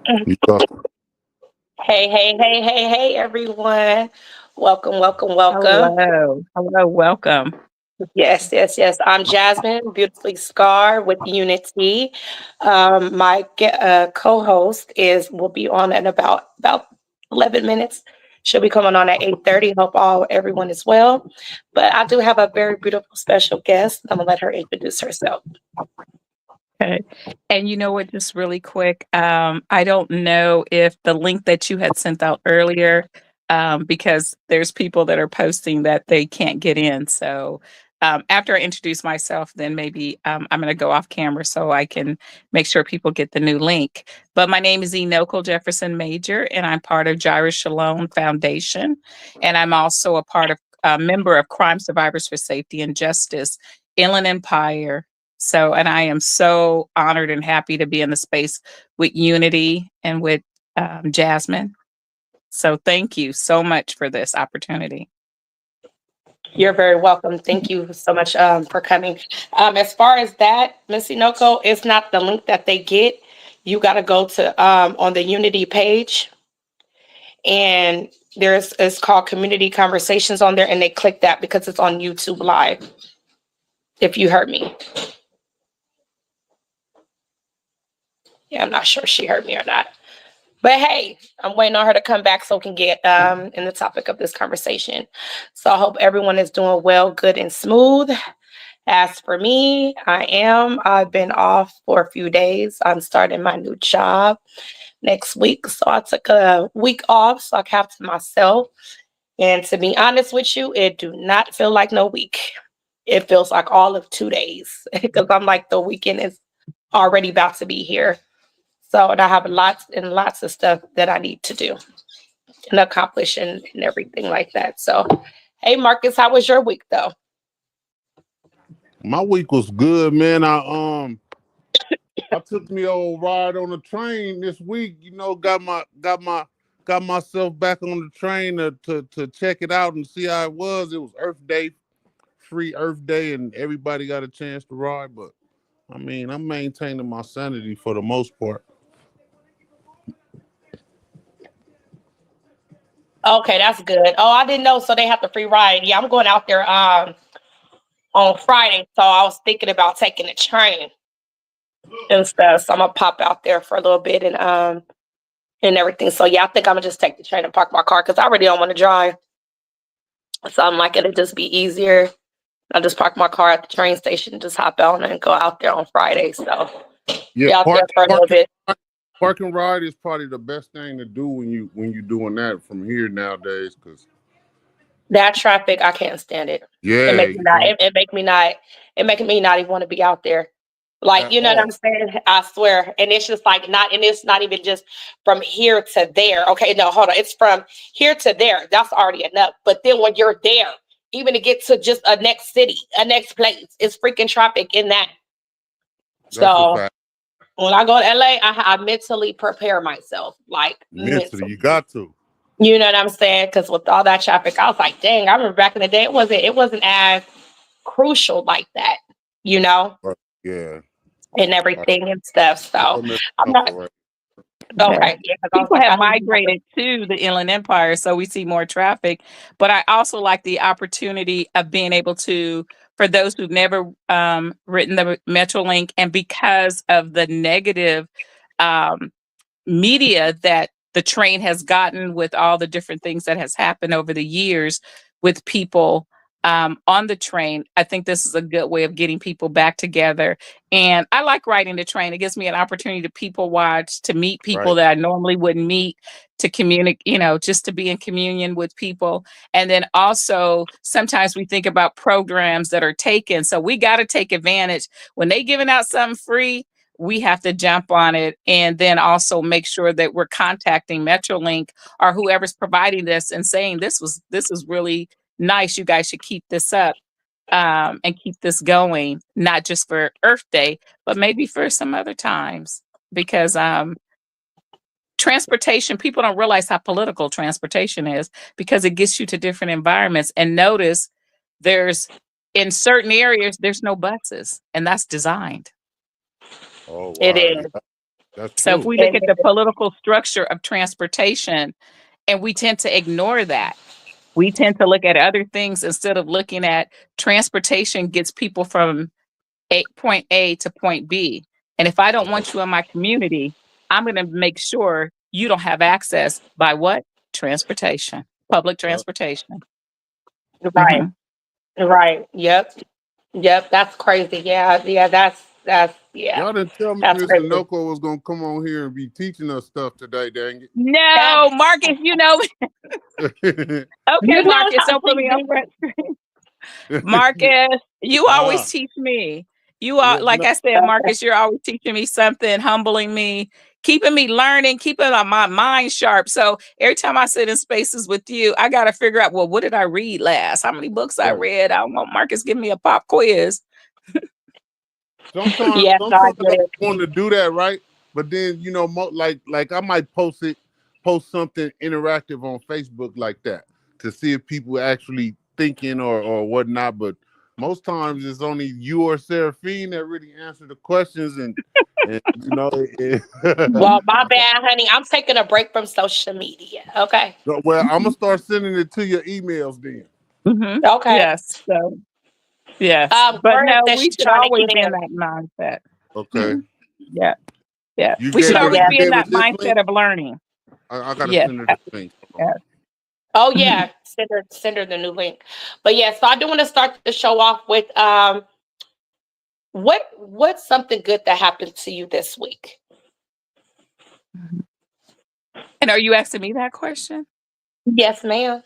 You talk. Hey, hey, hey, hey, hey, everyone. Welcome, welcome, welcome. Hello. Hello, welcome. Yes, yes, yes. I'm Jasmine, beautifully scarred with Unity. My co-host is will be on in about 11 minutes. She'll be coming on at 8:30. Hope all everyone is well. But I do have a very beautiful special guest. I'm gonna let her introduce herself. Okay. And you know what, just really quick, I don't know if the link that you had sent out earlier, because there's people that are posting that they can't get in. So after I introduce myself, then maybe I'm going to go off camera so I can make sure people get the new link. But my name is Enochel Jefferson Major, and I'm part of Jireh Shalom Foundation. And I'm also a member of Crime Survivors for Safety and Justice, Inland Empire. So, and I am so honored and happy to be in the space with Unity and with Jasmine. So, thank you so much for this opportunity. You're very welcome. Thank you so much for coming. As far as that, Miss Inoko, it's not the link that they get. You got to go to on the Unity page, and there's it's called Community Conversations on there, and they click that because it's on YouTube Live. If you heard me, yeah, I'm not sure if she heard me or not. But hey, I'm waiting on her to come back so we can get in the topic of this conversation. So I hope everyone is doing well, good, and smooth. As for me, I've been off for a few days. I'm starting my new job next week. So I took a week off so I can have to myself. And to be honest with you, it do not feel like no week. It feels like all of 2 days because I'm like the weekend is already about to be here. So and I have lots and lots of stuff that I need to do and accomplish and everything like that. So, hey, Marcus, how was your week though? My week was good, man. I took me old ride on the train this week. Got myself back on the train to check it out and see how it was. It was Earth Day, free Earth Day, and everybody got a chance to ride. But I mean, I'm maintaining my sanity for the most part. Okay, that's good. Oh, I didn't know. So they have the free ride. Yeah, I'm going out there on Friday. So I was thinking about taking the train and stuff. So I'm gonna pop out there for a little bit and everything. So yeah, I think I'm gonna just take the train and park my car because I really don't want to drive. So I'm like, it'll just be easier. I'll just park my car at the train station, just hop on and go out there on Friday. So Yeah, be out there for a little bit. park and ride is probably the best thing to do when you doing that from here nowadays. Cause That traffic, I can't stand it. It yeah, makes me not. It make me not. It making me not even want to be out there. Like at you know what I'm all. saying? I swear. And it's just like not. And it's not even just from here to there. Okay, no, hold on. It's from here to there. That's already enough. But then when you're there, even to get to just a next city, a next place, it's freaking traffic in that. That's a So fact. when I go to LA, I mentally prepare myself, like Mentally, mentally. you got to. You know what I'm saying? Because with all that traffic, I was like, dang. I remember back in the day, it wasn't as crucial like that, you know, Right. Yeah. and Right. everything and stuff. So Wasn't I'm enough not for right. Yeah. okay. Yeah, because I was People like, have I didn't. migrated to the Inland Empire, so we see more traffic. But I also like the opportunity of being able to, for those who've never written the Metrolink, and because of the negative um, media that the train has gotten with all the different things that has happened over the years with people on the train. I think this is a good way of getting people back together. And I like riding the train. It gives me an opportunity to people watch, to meet people Right. that I normally wouldn't meet, to communicate, just to be in communion with people. And then also sometimes we think about programs that are taken. So we got to take advantage when they giving out something free. We have to jump on it, and then also make sure that we're contacting Metrolink or whoever's providing this and saying this is really nice. You guys should keep this up, and keep this going, not just for Earth Day, but maybe for some other times. Because transportation, people don't realize how political transportation is because it gets you to different environments. And notice there's in certain areas there's no buses, and that's designed. Oh It wow. is. Yeah. That's So if true. we look at the political structure of transportation, and we tend to ignore that, we tend to look at other things instead of looking at transportation gets people from point A to point B. And if I don't want you in my community, I'm going to make sure you don't have access by what? Transportation, public Yep. transportation. Right. Mhm. Right. Yep. Yep. That's crazy. Yeah. Yeah. That's yeah. Y'all didn't tell me That's Mr. crazy. Noko was gonna come on here and be teaching us stuff today, dang No, Marcus, it. okay, You know Marcus, how don't put she me on do. front. Marcus, you always Ah, teach me. You are, yeah, like no, I said, Marcus, you're always teaching me something, humbling me, keeping me learning, keeping my mind sharp. So every time I sit in spaces with you, I got to figure out, well, what did I read last? How many books I right. read? I want Marcus give me a pop quiz. Sometimes, Yes, no, I sometimes get I it. want to do that, right? But then like I might post something interactive on Facebook like that to see if people actually thinking or whatnot. But most times it's only you or Seraphine that really answer the questions, and Well, my bad, honey. I'm taking a break from social media. Okay. well, I'm gonna start sending it to your emails then. Hmm. Okay. Yes. So, yes. But Gloria no, says we she's should trying to always get be in in. that mindset. Okay, Mhm. Yeah. Yeah. you We should gave her always you Yeah. be in gave her that this link. mindset of learning. I gotta Yes. send her this link. Yeah. Oh Mhm. yeah. Send her the new link. But yeah, so I do want to start the show off with what's something good that happened to you this week? And are you asking me that question? Yes, ma'am.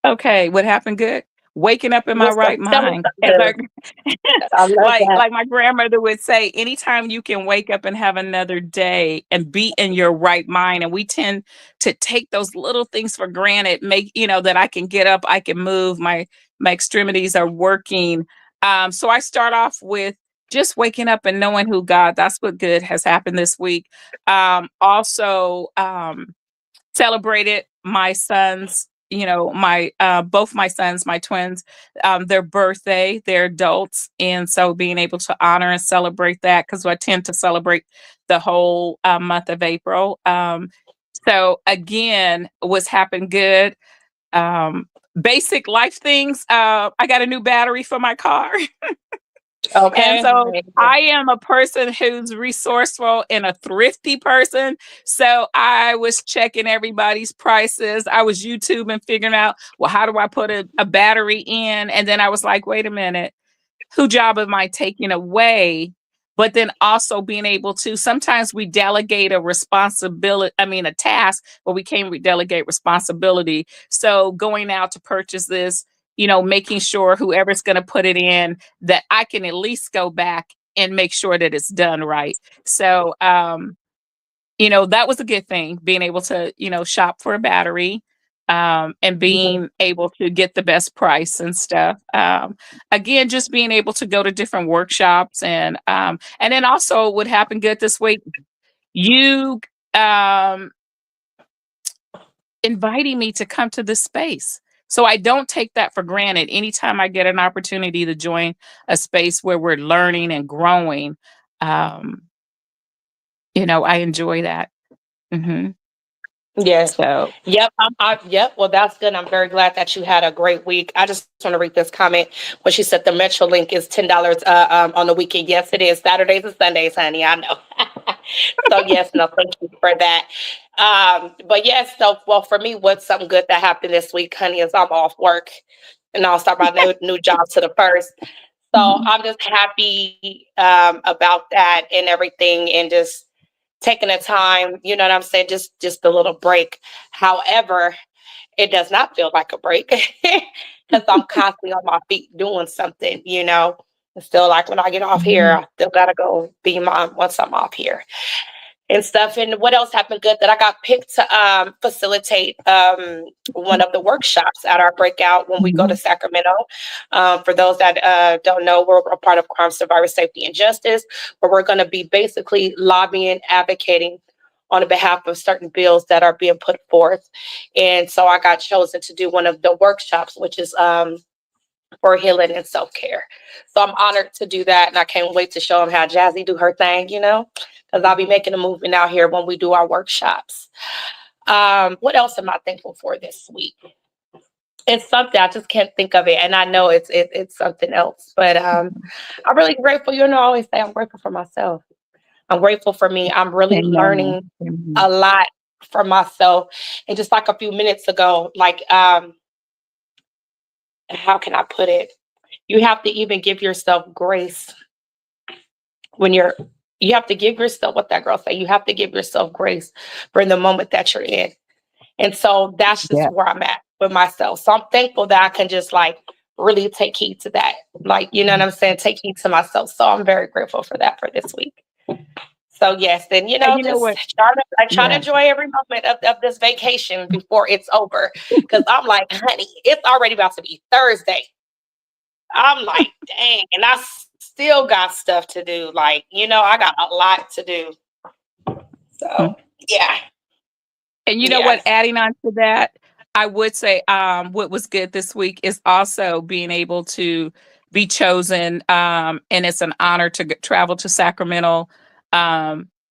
Okay, what happened good? Waking up in my right Tell me mind. something As I, good. I love that. like my grandmother would say, anytime you can wake up and have another day and be in your right mind, and we tend to take those little things for granted, make that I can get up, I can move, my extremities are working. So I start off with just waking up and knowing who God. That's what good has happened this week. Also, celebrated my sons, my both my sons, my twins, their birthday. They're adults, and so being able to honor and celebrate that, because I tend to celebrate the whole month of April. So again, what's happened good, basic life things. I got a new battery for my car. And Okay. so I am a person who's resourceful and a thrifty person. So I was checking everybody's prices. I was YouTube and figuring out, well, how do I put a battery in? And then I was like, wait a minute, who job am I taking away? But then also being able to, sometimes we delegate a responsibility, a task, but we can't delegate responsibility. So going out to purchase this, making sure whoever's going to put it in, that I can at least go back and make sure that it's done right. So, that was a good thing, being able to, shop for a battery, and being able to get the best price and stuff. Again, just being able to go to different workshops, and then also what happened good this week, you um, inviting me to come to this space. So I don't take that for granted. Anytime I get an opportunity to join a space where we're learning and growing, um, I enjoy that. Hmm. Yes. So. Yep. Yep. Well, that's good. I'm very glad that you had a great week. I just want to read this comment when she said the Metro Link is $10 on the weekend. Yes, it is Saturdays and Sundays, honey. I know. So yes, no, thank you for that. But yes, so well for me, what's something good that happened this week, honey, is I'm off work, and I'll start my new job to the first. So Mhm. I'm just happy about that and everything, and just taking the time, you know what I'm saying? Just a little break. However, it does not feel like a break because I'm constantly on my feet doing something, It's still like when I get off here, Mhm. I still gotta go be mom once I'm off here and stuff. And what else happened good that I got picked to facilitate one of the workshops at our breakout when we go to Mhm. Sacramento. For those that don't know, we're a part of Crime Survivor Safety and Justice, where we're going to be basically lobbying, advocating on behalf of certain bills that are being put forth. And so I got chosen to do one of the workshops, which is for healing and self-care. So I'm honored to do that, and I can't wait to show them how Jazzy do her thing, because I'll be making a movement out here when we do our workshops. What else am I thankful for this week? It's something I just can't think of it, and I know it's something else. But I'm really grateful. You know, I always say I'm grateful for myself. I'm grateful for me. I'm really Amen. learning Amen. a lot for myself. And just like a few minutes ago, like how can I put it? You have to even give yourself grace when you have to give yourself what that girl said. You have to give yourself grace for the moment that you're in. And so that's just Yeah. where I'm at with myself. So I'm thankful that I can just like really take heed to that. Like, you know what I'm saying? Take heed to myself. So I'm very grateful for that for this week. So yes, then And you know just what? try to Yeah. enjoy every moment of this vacation before it's over. Cause I'm like, honey, it's already about to be Thursday. I'm like, dang, and I still got stuff to do. Like, I got a lot to do. So yeah. And you know what? Yes. Adding on to that, I would say what was good this week is also being able to be chosen. And it's an honor to travel to Sacramento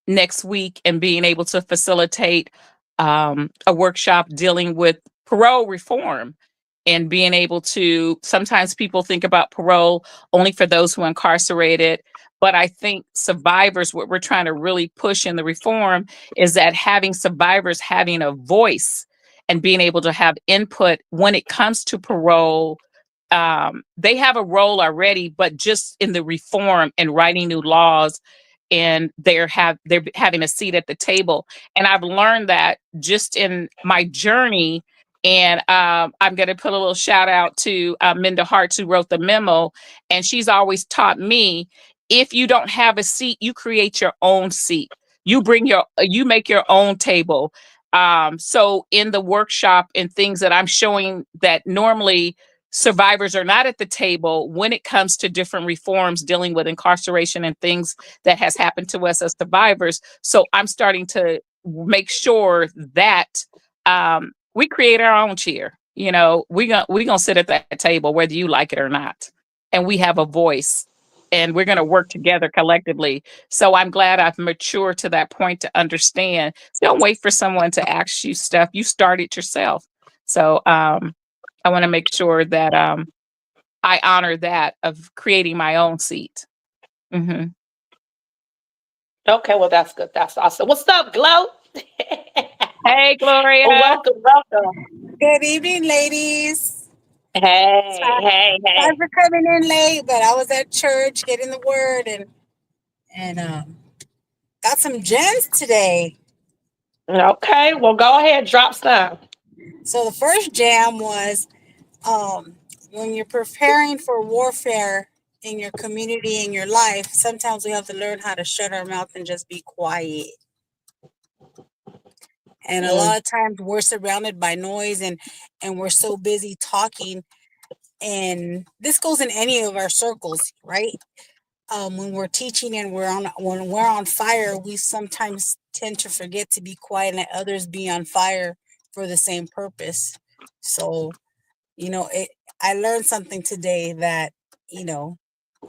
next week and being able to facilitate a workshop dealing with parole reform and being able to, sometimes people think about parole only for those who are incarcerated. But I think survivors, what we're trying to really push in the reform is that having survivors having a voice and being able to have input when it comes to parole. They have a role already, but just in the reform and writing new laws, and they're having a seat at the table. And I've learned that just in my journey. And I'm going to put a little shout out to Minda Harts, who wrote the memo, and she's always taught me, if you don't have a seat, you create your own seat. You make your own table. So in the workshop and things that I'm showing, that normally survivors are not at the table when it comes to different reforms dealing with incarceration and things that has happened to us as survivors. So I'm starting to make sure that we create our own chair. We gonna sit at that table whether you like it or not, and we have a voice, and we're gonna work together collectively. So I'm glad I've matured to that point to understand. Don't wait for someone to ask you stuff. You start it yourself. So I want to make sure that I honor that of creating my own seat. Hmm. Okay, well that's good. That's awesome. What's up, Glow? Hey, Gloria. Welcome. Good evening, ladies. Hey, Sorry hey, hey. for coming in late, but I was at church getting the word and got some gems today. Okay, well go ahead, drop some. So the first gem was um, when you're preparing for warfare in your community, in your life, sometimes we have to learn how to shut our mouth and just be quiet. And a Mm. lot of times we're surrounded by noise and we're so busy talking. And this goes in any of our circles, right? When we're teaching and when we're on fire, we sometimes tend to forget to be quiet and let others be on fire for the same purpose. So, I learned something today that,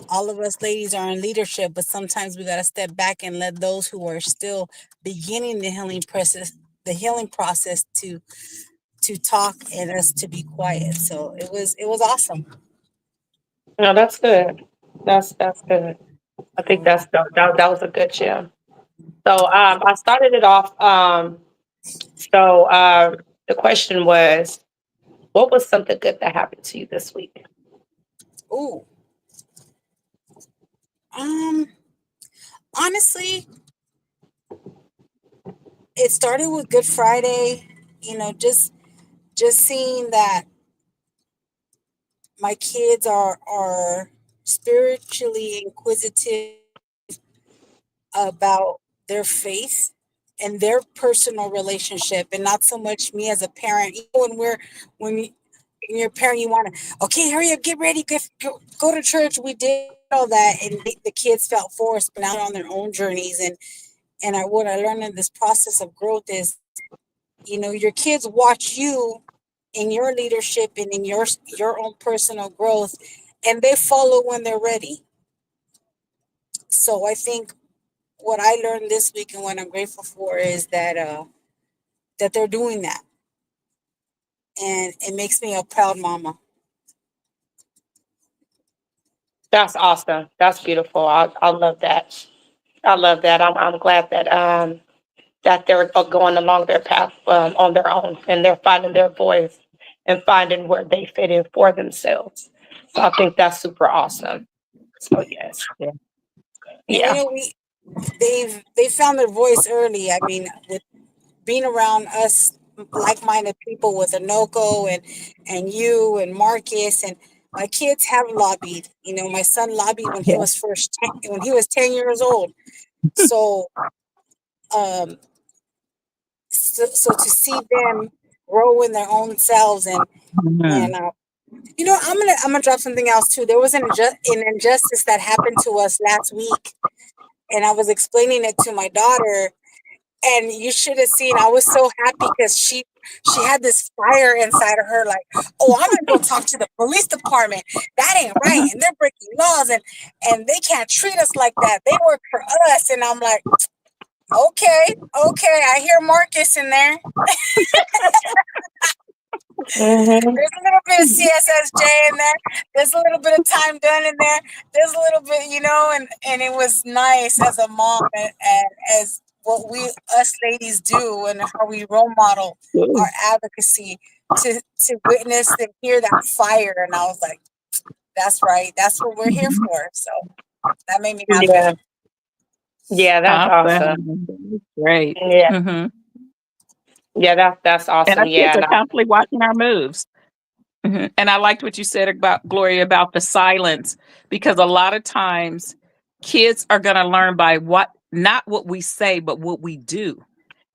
all of us ladies are in leadership, but sometimes we got to step back and let those who are still beginning the healing process to talk and us to be quiet. So it was awesome. No, that's good. That's good. I think So, that was a good gem. So I started it off. So the question was, what was something good that happened to you this week? ooh, um, honestly, it started with Good Friday. Just seeing that my kids are spiritually inquisitive about their faith and their personal relationship, and not so much me as a parent. When you, when you're a parent, you want to, okay, hurry up, get ready, go to church. We did all that, and the kids felt forced, but now they're on their own journeys. And what I learned in this process of growth is, your kids watch you in your leadership and in your own personal growth, and they follow when they're ready. So I think what I learned this week and what I'm grateful for is that that they're doing that, and it makes me a proud mama. That's awesome. That's beautiful. I love that. I love that. I'm glad that that they're going along their path on their own, and they're finding their voice and finding where they fit in for themselves. So I think that's super awesome. So yes, Yeah. And you yeah, know, they found their voice early. I mean, with being around us like-minded people with Anoko and you and Marcus, and my kids have lobbied. You know, my son lobbied when he Yeah. was when he was 10 years old. So um so to see them grow in their own selves, Mhm. and you know, I'm gonna drop something else too. There was an injustice that happened to us last week, and I was explaining it to my daughter, and you should have seen. I was so happy because she had this fire inside of her, like, oh, I'm gonna go talk to the police department. That ain't right, and they're breaking laws, and they can't treat us like that. They work for us, and I'm like, okay, okay, I hear Marcus in there. hmm, There's a little bit of CSSJ in there. There's a little bit of time done in there. There's a little bit, you know, and it was nice as a mom, and as what we us ladies do, and how we role model our Ooh. advocacy to witness and hear that fire. And I was like, that's right. That's what we're here Mhm. for. So that made me happy. yeah, yeah. That's awesome. Awesome. That's great. Yeah, Hmm. yeah. That's And awesome. our Yeah, kids and are constantly watching our moves. And I liked what you said about Gloria about the silence, because a lot of times kids are going to learn by not what we say, but what we do.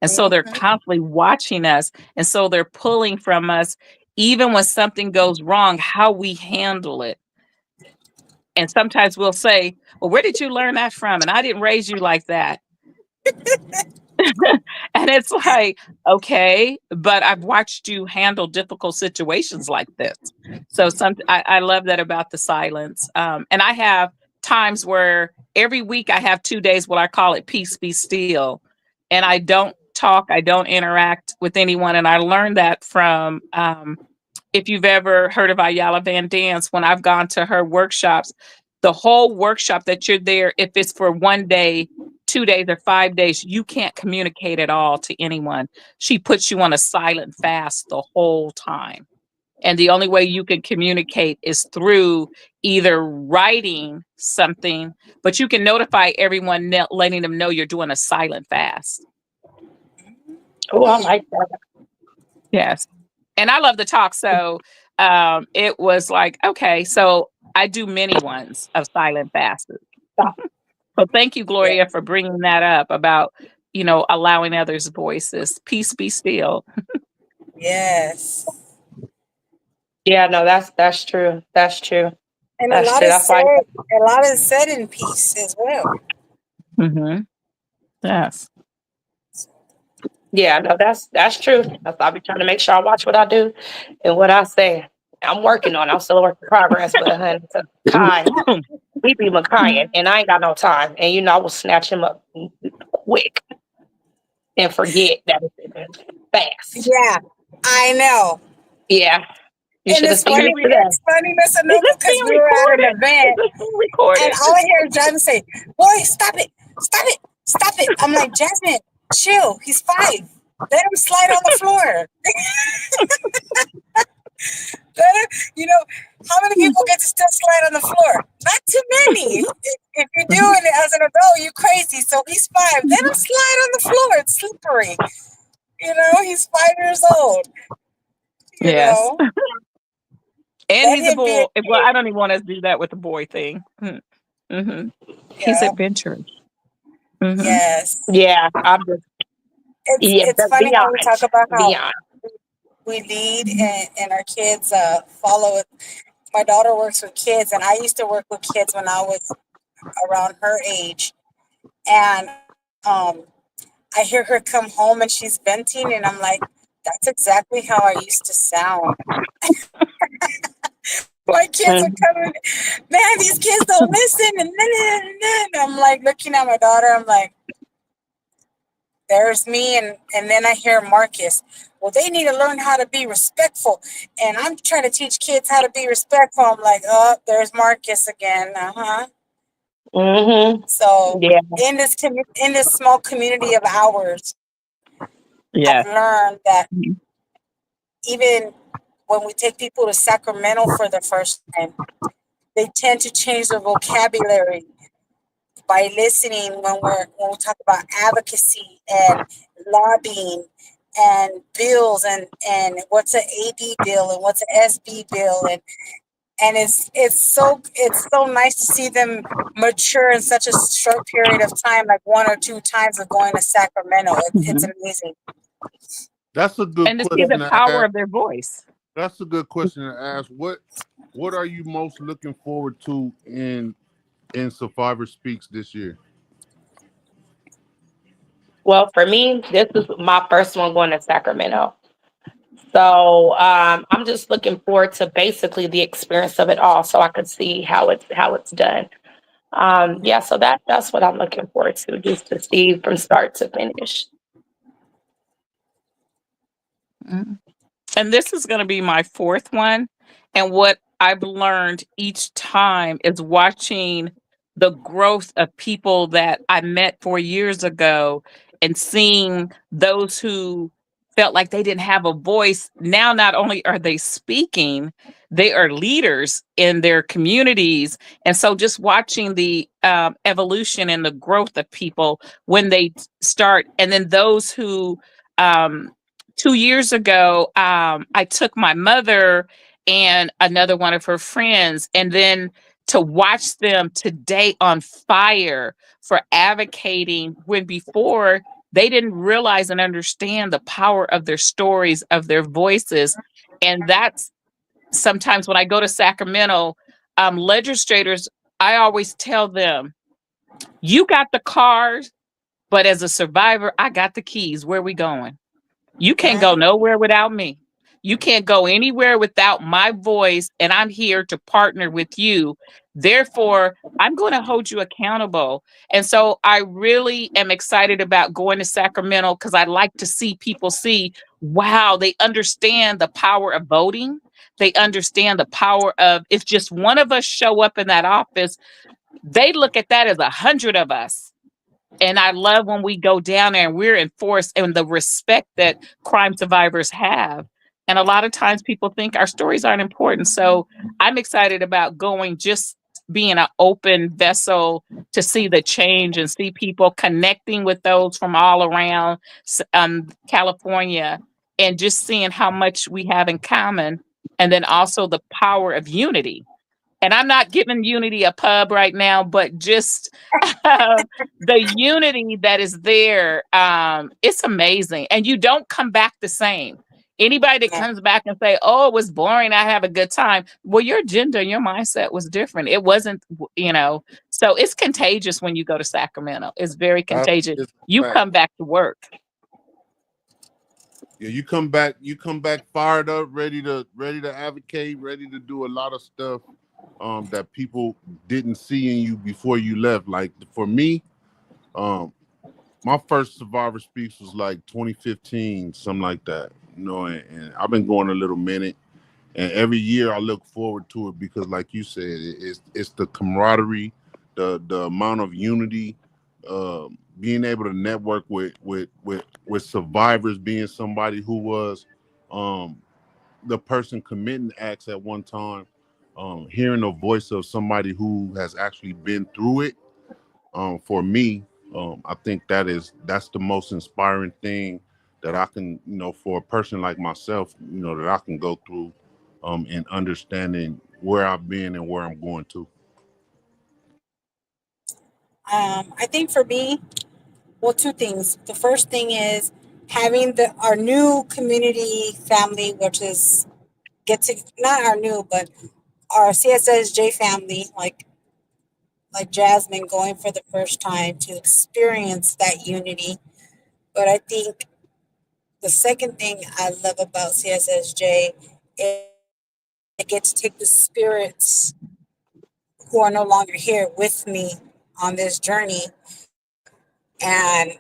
And so they're Hmm. constantly watching us. And so they're pulling from us, even when something goes wrong, how we handle it. And sometimes we'll say, well, where did you learn that from? And I didn't raise you like that. And it's like, okay, but I've watched you handle difficult situations like this. So I love that about the silence. And I have times where every week I have 2 days, what I call it peace be still. And I don't talk, I don't interact with anyone. And I learned that from if you've ever heard of Ayala Van Dance, when I've gone to her workshops, the whole workshop that you're there, if it's for 1 day, 2 days, or 5 days, you can't communicate at all to anyone. She puts you on a silent fast the whole time. And the only way you can communicate is through either writing something, but you can notify everyone, letting them know you're doing a silent fast. oh, I like that. Yes. And I love to talk. So it was like, okay, so I do many ones of silent fasts. So thank you, Yeah. Gloria, for bringing that up about, allowing others' voices. Peace be still. Yes. Yeah, no, that's true. That's true. And That's true. That's why. a lot is said in peace as well. Hmm. Yes. Yeah, no, that's true. That's why I be trying to make sure I watch what I do and what I say. I'm working on it. I'm still a work in progress, but honey, to Kai, we be Makai, and I ain't got no time. And I will snatch him up quick and forget that it's fast. Yeah, I know. Yeah, you And should have it's seen Okay, me funny, today. it's funny, Miss is Anoka, this because being we were at an recorded? Is event, this being and recorded? all I hear Jasmine say, "Boy, stop it, stop it, stop it." I'm like, Jasmine, chill. He's 5. Let him slide on the floor. Let him, you know, how many people get to still slide on the floor? Not too many. If you're doing it as an adult, you crazy. So he's 5. Let him slide on the floor. It's slippery. You know, he's 5 years old. You Yes. know, And let he's a him be a boy. Well, kid. I don't even want to do that with the boy thing. Mm-hmm. He's Yeah. adventurous. Hmm. Yes. Yeah, I'm just It's but funny how we talk about how beyond. we lead, and our kids follow it. My daughter works with kids, and I used to work with kids when I was around her age. And um, I hear her come home and she's venting, and I'm like, that's exactly how I used to sound. My kids are coming, man, these kids don't listen. And I'm like looking at my daughter, I'm like, there's me, and then I hear Marcus. Well, they need to learn how to be respectful. And I'm trying to teach kids how to be respectful. I'm like, oh, there's Marcus again. Mm-hmm. So Yeah. in this small community of ours, Yeah. I've learned that Mhm. even when we take people to Sacramento for the first time, they tend to change their vocabulary by listening when we talk about advocacy and lobbying and bills and what's an AB bill and what's an SB bill and it's so nice to see them mature in such a short period of time, like 1 or 2 times of going to Sacramento. It's Mhm. amazing. That's a good And to see the question to power ask. of their voice. That's a good question to ask. What are you most looking forward to in Survivor Speaks this year? Well, for me, this is my first one going to Sacramento. So I'm just looking forward to basically the experience of it all, so I could see how it's done. Yeah, so that's what I'm looking forward to, just to see from start to finish. Mhm. And this is going to be my fourth one. And what I've learned each time is watching the growth of people that I met 4 years ago and seeing those who felt like they didn't have a voice. Now, not only are they speaking, they are leaders in their communities. And so just watching the evolution and the growth of people when they start, and then those who, um, 2 years ago, I took my mother and another one of her friends, and then to watch them today on fire for advocating when before they didn't realize and understand the power of their stories, of their voices. And that's sometimes when I go to Sacramento, legislators, I always tell them, you got the cars, but as a survivor, I got the keys. Where we going? You can't go Right. nowhere without me. You can't go anywhere without my voice, and I'm here to partner with you. Therefore, I'm going to hold you accountable. And so I really am excited about going to Sacramento because I like to see people see, wow, they understand the power of voting. They understand the power of if just one of us show up in that office, they look at that as 100 of us. And I love when we go down there and we're enforced and the respect that crime survivors have. And a lot of times people think our stories aren't important. So I'm excited about going, just being an open vessel to see the change and see people connecting with those from all around California, and just seeing how much we have in common. And then also the power of unity. And I'm not giving Unity a pub right now, but just the unity that is there, it's amazing. And you don't come back the same. Anybody that Yeah. comes back and say, "Oh, it was boring, I have a good time," well, your agenda, your mindset was different. It wasn't, So it's contagious when you go to Sacramento. It's very That contagious. is a You fact. come back to work. Yeah, you come back fired up, ready to advocate, ready to do a lot of stuff that people didn't see in you before you left. Like for me, um, my first Survivor Speaks was like 2015, something like that. And I've been going a little minute, and every year I look forward to it because, like you said, it's the camaraderie, the amount of unity, being able to network with survivors, being somebody who was um, the person committing acts at one time, hearing the voice of somebody who has actually been through it. For me, I think that's the most inspiring thing that I can, for a person like myself, that I can go through, in understanding where I've been and where I'm going to. I think for me, well, two things. The first thing is having our new community family, which is get to not our new, but our CSSJ family, like Jasmine going for the first time to experience that unity. But I think the second thing I love about CSSJ I get to take the spirits who are no longer here with me on this journey. And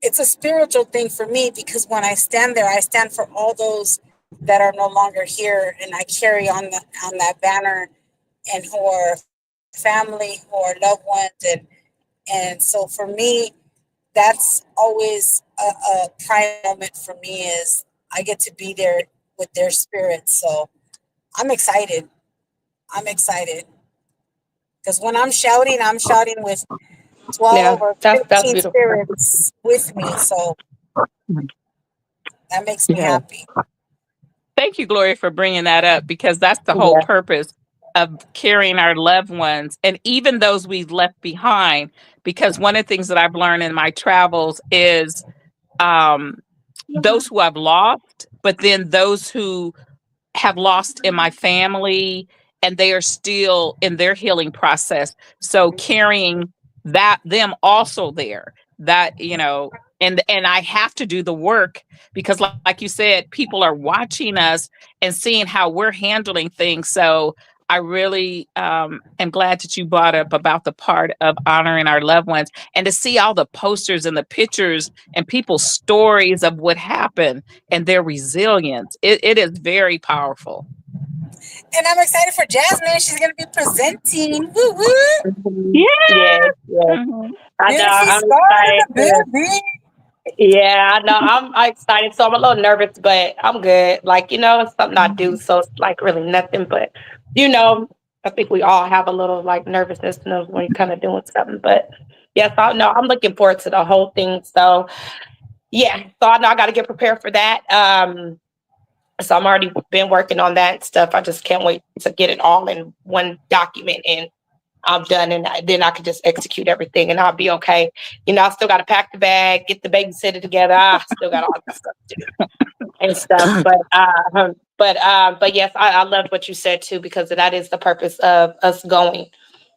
it's a spiritual thing for me, because when I stand there, I stand for all those that are no longer here, and I carry on that banner, and who are family, who are loved ones, and so for me, that's always a prime moment for me, is I get to be there with their spirits. So I'm excited. I'm excited because when I'm shouting with 12 Yeah, or that's 15 beautiful. spirits with me. So that makes me Yeah. happy. Thank you, Gloria, for bringing that up, because that's the whole Yeah. purpose of carrying our loved ones and even those we've left behind. Because one of the things that I've learned in my travels is um, those who I've lost, but then those who have lost in my family, and they are still in their healing process. So carrying them also there, that, and I have to do the work, because like you said, people are watching us and seeing how we're handling things. So I really am glad that you brought up about the part of honoring our loved ones, and to see all the posters and the pictures and people's stories of what happened and their resilience. It is very powerful. And I'm excited for Jasmine. She's going to be presenting. Woo woo. Yeah. Yes, yes. Mhm. I know. Beauty I'm Star in excited the to. building. Yeah, I know. I'm excited. So I'm a little nervous, but I'm good. Like, it's something I do, so it's like really nothing. But I think we all have a little like nervousness, when you're kind of doing something. But yes, I know. I'm looking forward to the whole thing. So yeah, so I know I got to get prepared for that. So I'm already been working on that stuff. I just can't wait to get it all in one document, and I'm done, and then I can just execute everything, and I'll be okay. I still got to pack the bag, get the babysitter together. I still got all that stuff to do and stuff. But yes, I loved what you said too, because that is the purpose of us going.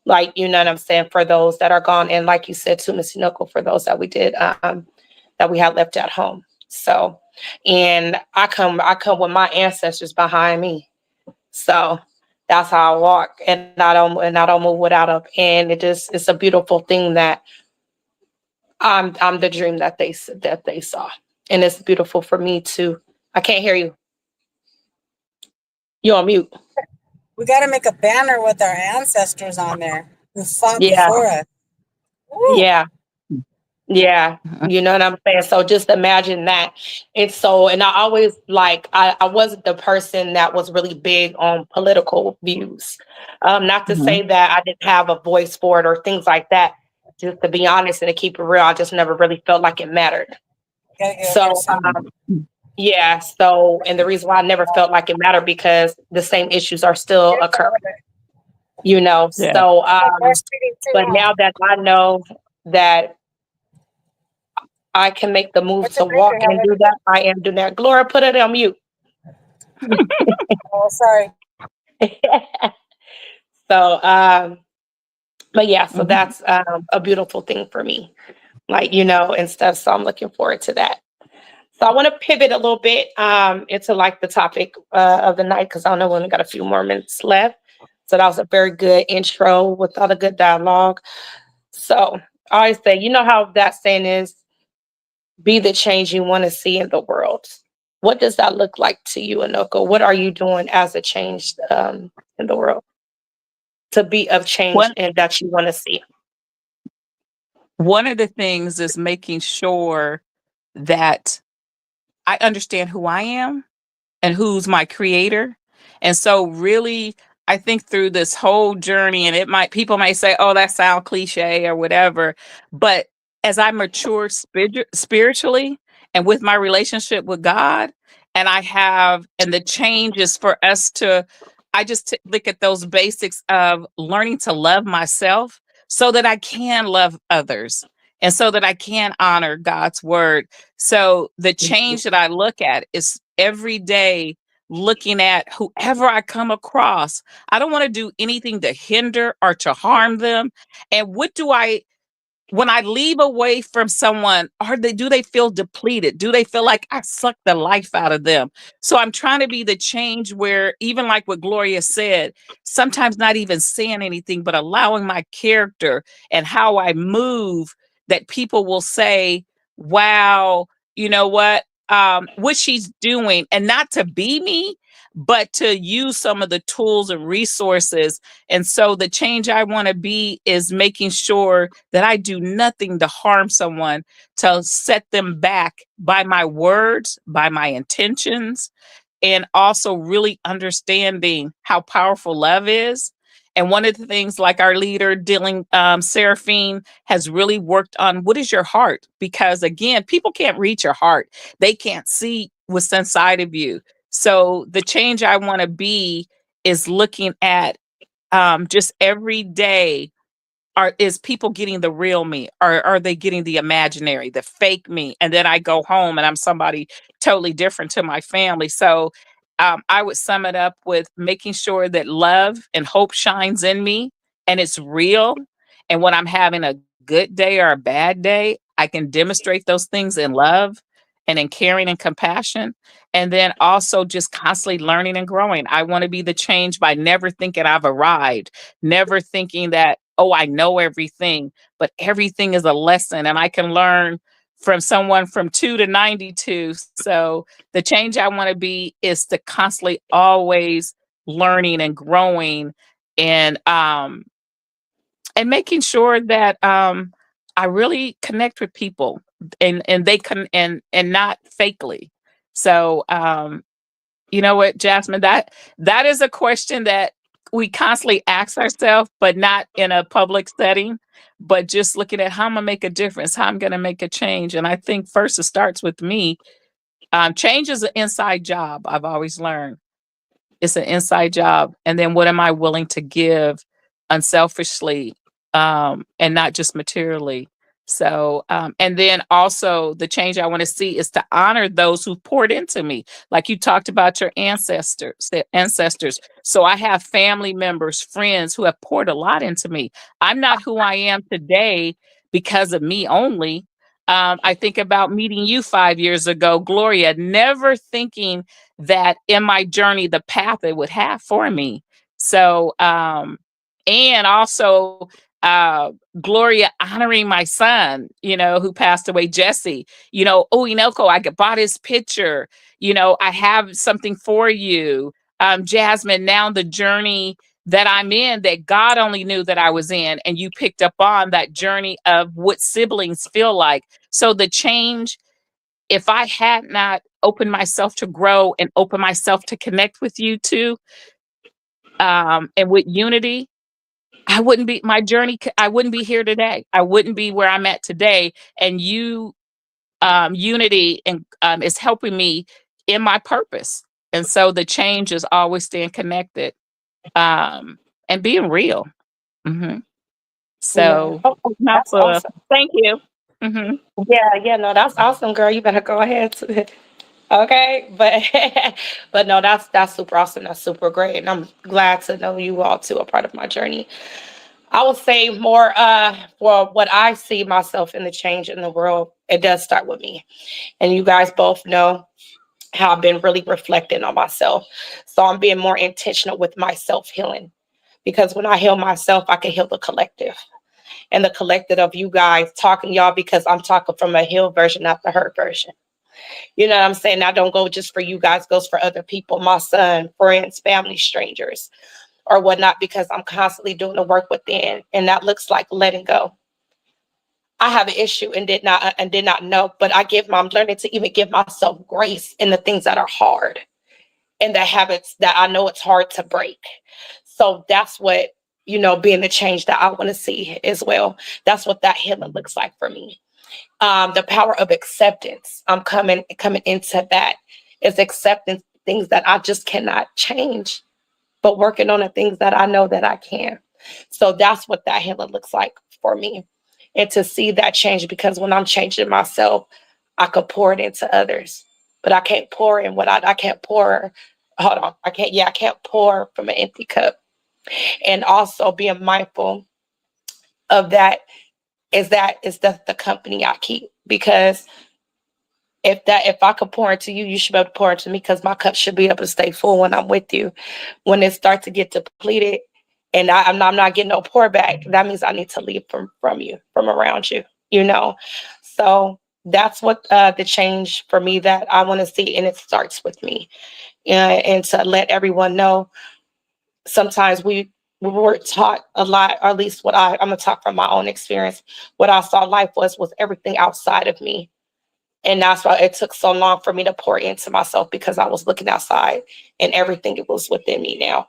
Like, you know what I'm saying, for those that are gone, and like you said too, Miss Yunoko, for those that we did, that we had left at home. So, and I come with my ancestors behind me. So that's how I walk, and I don't move without them. And it's a beautiful thing that I'm the dream that they saw, and it's beautiful for me too. I can't hear you. You on mute? We got to make a banner with our ancestors on there who fought Yeah, before us. Woo. yeah. Yeah, you know what I'm saying? So just imagine that. And I always I wasn't the person that was really big on political views. Not to say Mhm. that I didn't have a voice for it or things like that. Just to be honest and to keep it real, I just never really felt like it mattered. Gotta get So some. yeah, and the reason why I never felt like it mattered, because the same issues are still occurring, you know. Yeah. So Breastfeeding too, but huh? now that I know that I can make the move What's to your baby? walk How and much do is it? that, I am doing that. Gloria, put it on mute. Oh, sorry. So, but yeah, so Mhm. that's a beautiful thing for me, like, and stuff. So I'm looking forward to that. So I want to pivot a little bit into like the topic of the night, because I know we only got a few more minutes left. So that was a very good intro with all the good dialogue. So I always say, you know how that saying is, be the change you want to see in the world. What does that look like to you, Anoko? What are you doing as a change in the world, to be of change One and that you want to see? one of the things is making sure that I understand who I am and who's my creator. And so really, I think through this whole journey, and people might say, oh, that sounds cliche or whatever. But as I mature spiritually and with my relationship with God, and the change is for us to, look at those basics of learning to love myself so that I can love others and so that I can honor God's word. So the change that I look at is every day looking at whoever I come across. I don't want to do anything to hinder or to harm them. And what do I when I leave away from someone, do they feel depleted? Do they feel like I sucked the life out of them? So I'm trying to be the change where, even like what Gloria said, sometimes not even saying anything, but allowing my character and how I move, that people will say, wow, you know what she's doing, and not to be me, but to use some of the tools and resources. And so the change I want to be is making sure that I do nothing to harm someone, to set them back by my words, by my intentions, and also really understanding how powerful love is. And one of the things, like our leader, Seraphine, has really worked on, what is your heart? Because again, people can't reach your heart. They can't see what's inside of you. So the change I want to be is looking at just every day, is people getting the real me, or are they getting the imaginary, the fake me? And then I go home and I'm somebody totally different to my family. So I would sum it up with making sure that love and hope shines in me, and it's real. And when I'm having a good day or a bad day, I can demonstrate those things in love and in caring and compassion. And then also just constantly learning and growing. I want to be the change by never thinking I've arrived, never thinking that, oh, I know everything, but everything is a lesson, and I can learn from someone from 2 to 92. So the change I want to be is to constantly always learning and growing, and making sure that I really connect with people, and they can, and not fakely. So you know what, Jasmine, that is a question that we constantly ask ourselves, but not in a public setting, but just looking at how I'm gonna make a difference, how I'm gonna make a change. And I think first it starts with me. Change is an inside job. I've always learned it's an inside job. And then what am I willing to give unselfishly, and not just materially? So, and then also the change I want to see is to honor those who poured into me. Like you talked about your ancestors. So I have family members, friends who have poured a lot into me. I'm not who I am today because of me only. I think about meeting you 5 years ago, Gloria, never thinking that in my journey, the path it would have for me. So, and also, uh, Gloria honoring my son, who passed away, Jesse, oh, Inoko, I bought his picture, I have something for you. Jasmine, now the journey that I'm in, that God only knew that I was in, and you picked up on that journey of what siblings feel like. So the change, if I had not opened myself to grow and open myself to connect with you too, and with unity, I wouldn't be my journey. I wouldn't be here today. I wouldn't be where I'm at today. And you, unity, and is helping me in my purpose. And so the change is always staying connected, and being real. hmm Yeah. So Oh, that's that's awesome. thank you. hmm Yeah, no, that's awesome, girl. You better go ahead. Okay, but but no, that's super awesome. That's super great, and I'm glad to know you all too, a part of my journey. I would say more for what I see myself in the change in the world. It does start with me, and you guys both know how I've been really reflecting on myself. So I'm being more intentional with my self healing, because when I heal myself, I can heal the collective, and the collective of you guys talking y'all, because I'm talking from a healed version, not the hurt version. You know what I'm saying? I don't go just for you guys, goes for other people, my son, friends, family, strangers, or whatnot, because I'm constantly doing the work within. And that looks like letting go. I have an issue and did not know, but I'm learning to even give myself grace in the things that are hard, and the habits that I know it's hard to break. So that's what, being the change that I want to see as well. That's what that healing looks like for me. The power of acceptance. I'm coming into that, is accepting things that I just cannot change, but working on the things that I know that I can. So that's what that healing looks like for me. And to see that change, because when I'm changing myself, I could pour it into others. But I can't pour in I can't pour. Hold on. I can't pour from an empty cup. And also being mindful of that, is the company I keep. Because if I could pour into you, you should be able to pour into me, because my cup should be able to stay full when I'm with you. When it starts to get depleted and I'm not getting no pour back, that means I need to leave from you, from around you, you know? So that's what the change for me that I want to see. And it starts with me. And to let everyone know, sometimes we were taught a lot, or at least I'm going to talk from my own experience. What I saw life was everything outside of me. And that's why it took so long for me to pour into myself, because I was looking outside and everything it was within me now.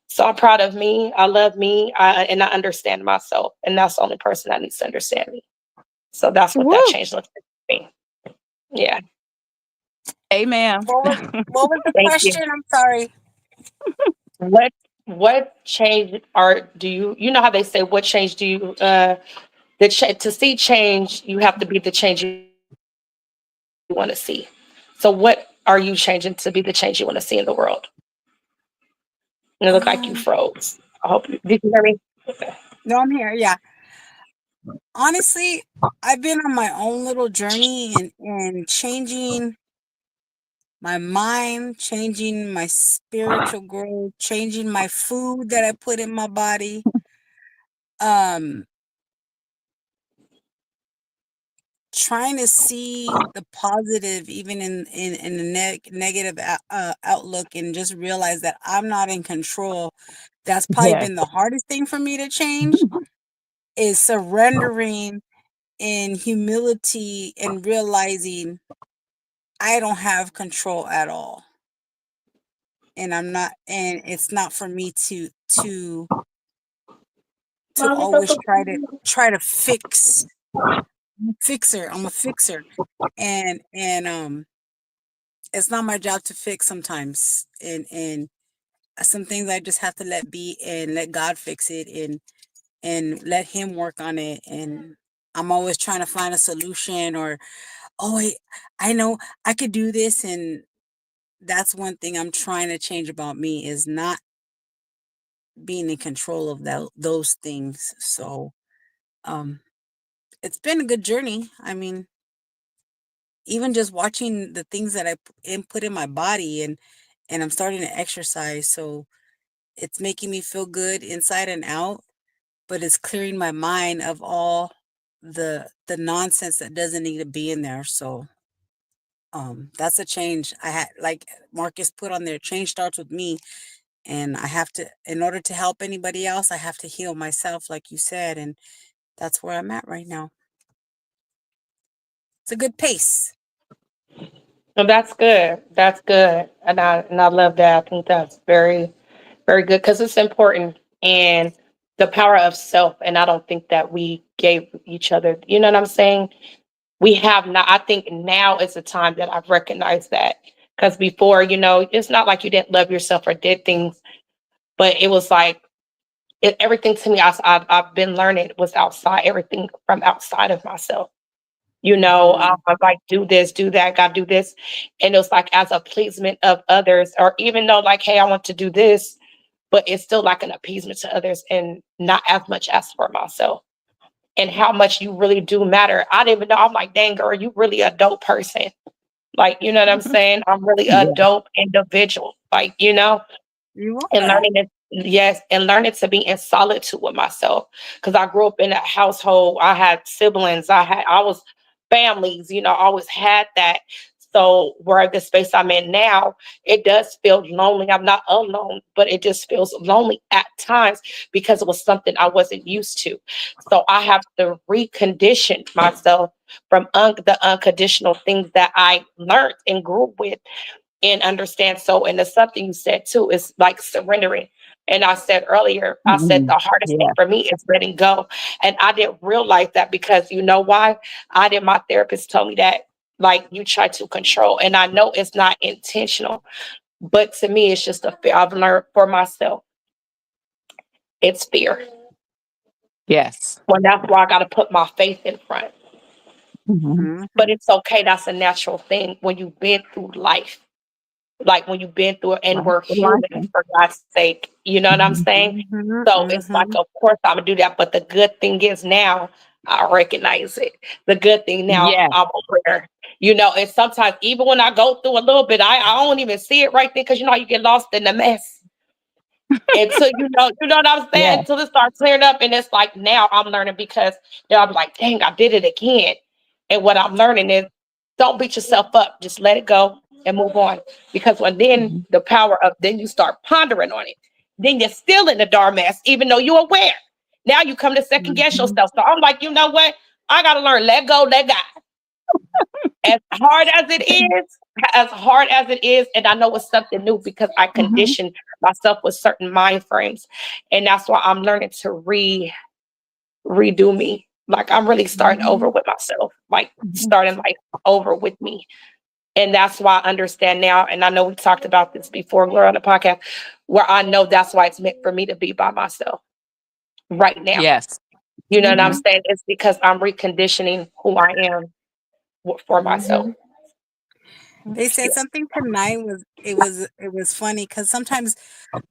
So I'm proud of me. I love me. And I understand myself. And that's the only person that needs to understand me. So that's what that Woo. change looks like for me. Yeah. Amen. What was the Thank you. question? I'm sorry. What change do you know how they say, what change do you to see change, you have to be the change you want to see. So what are you changing to be the change you want to see in the world? And it looked like you Um, froze. I hope did you hear me? no, I'm here. Yeah. Honestly, I've been on my own little journey and changing my mind, changing my spiritual growth, changing my food that I put in my body. Um, Trying to see the positive even in the negative outlook, and just realize that I'm not in control. That's probably Yes. been the hardest thing for me to change, is surrendering in humility and realizing I don't have control at all. And it's not for me to always try to fix. I'm a fixer. I'm a fixer. And it's not my job to fix sometimes. And some things I just have to let be and let God fix it, and let him work on it. And I'm always trying to find a solution, or, oh, I know I could do this. And that's one thing I'm trying to change about me, is not being in control of those things. So um it's been a good journey. I mean, even just watching the things that I put in my body, and I'm starting to exercise, so it's making me feel good inside and out, but it's clearing my mind of all the nonsense that doesn't need to be in there. So that's a change I had, like Marcus put on there. Change starts with me, and I have to, in order to help anybody else, I have to heal myself, like you said. And that's where I'm at right now. It's a good pace. Well, that's good. That's good. And I love that. I think that's very, very good, because it's important. And the power of self. And I don't think that we gave each other, you know what I'm saying? We have not. I think now is the time that I've recognized that. Because before, it's not like you didn't love yourself or did things, but it was like everything to me, I've been learning was outside, everything from outside of myself. Mhm. I'm like, do this, do that, gotta do this. And it was like as a pleasement of others, or even though, like, hey, I want to do this, but it's still like an appeasement to others and not as much as for myself. And how much you really do matter. I didn't even know. I'm like, dang, girl, you really a dope person. Like, you know what I'm saying? I'm really a Yeah. dope individual. Like, You want and that? learning it, yes, and learning to be in solitude with myself, because I grew up in a household. I had siblings, I was families, I always had that. So where the space I'm in now, it does feel lonely. I'm not alone, but it just feels lonely at times, because it was something I wasn't used to. So I have to recondition myself from the unconditional things that I learned and grew with and understand. So, and it's something you said too, is like surrendering. And I said earlier, I said Mhm. the hardest thing Yeah. for me is letting go. And I didn't realize that, because you know why? My therapist told me that, like, you try to control. And I know it's not intentional, but to me, it's just a fear I've learned for myself. It's fear. Yes. Well, that's why I got to put my faith in front. Mhm. But Mhm. it's okay. That's a natural thing when you've been through life, like when you've been through it, and Life we're is human, life. for God's sake. You know what I'm Mhm. saying? Mhm. So it's like, Mhm. of course, I'm gonna do that. But the good thing is now I recognize it. The good thing now, Yeah. I'm aware. And sometimes even when I go through a little bit, I don't even see it right there because you get lost in the mess. Until you know what I'm saying? Yeah. Until it starts clearing up. And it's like now I'm learning because I'm like, dang, I did it again. And what I'm learning is don't beat yourself up. Just let it go and move on. Because when then Mhm. the power of then you start pondering on it, then you're still in the dark mess, even though you're aware. Now you come to second guess Mhm. yourself. So I'm like, you know what? I gotta learn, let go, let God. As hard as it is, as hard as it is, and I know it's something new because I Mhm. conditioned myself with certain mind frames, and that's why I'm learning to redo me. Like I'm really starting over Mhm. with myself, like Mhm. starting like over with me, and that's why I understand now. And I know we talked about this before, Gloria, on the podcast, where I know that's why it's meant for me to be by myself right now. Yes. You know what I'm Mhm. Mhm. saying? It's because I'm reconditioning who I am for myself. Mhm. They said something tonight was funny because sometimes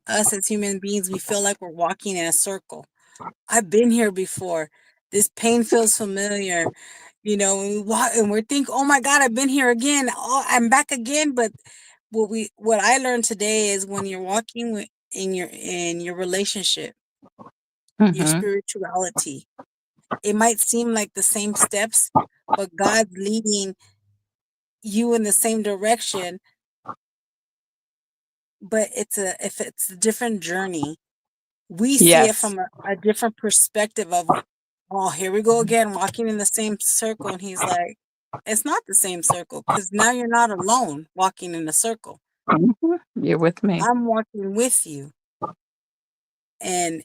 us as human beings we feel like we're walking in a circle. I've been here before. This pain feels familiar. And we walk and we think, oh my God, I've been here again. Oh, I'm back again. But what I learned today is when you're walking in your relationship, your Mhm. spirituality, it might seem like the same steps, but God's leading you in the same direction, but if it's a different journey, we see it Yes. from a different perspective of, oh, here we go again, walking in the same circle. And he's like, it's not the same circle because now you're not alone walking in a circle. Mhm. You're with me. I'm walking with you. And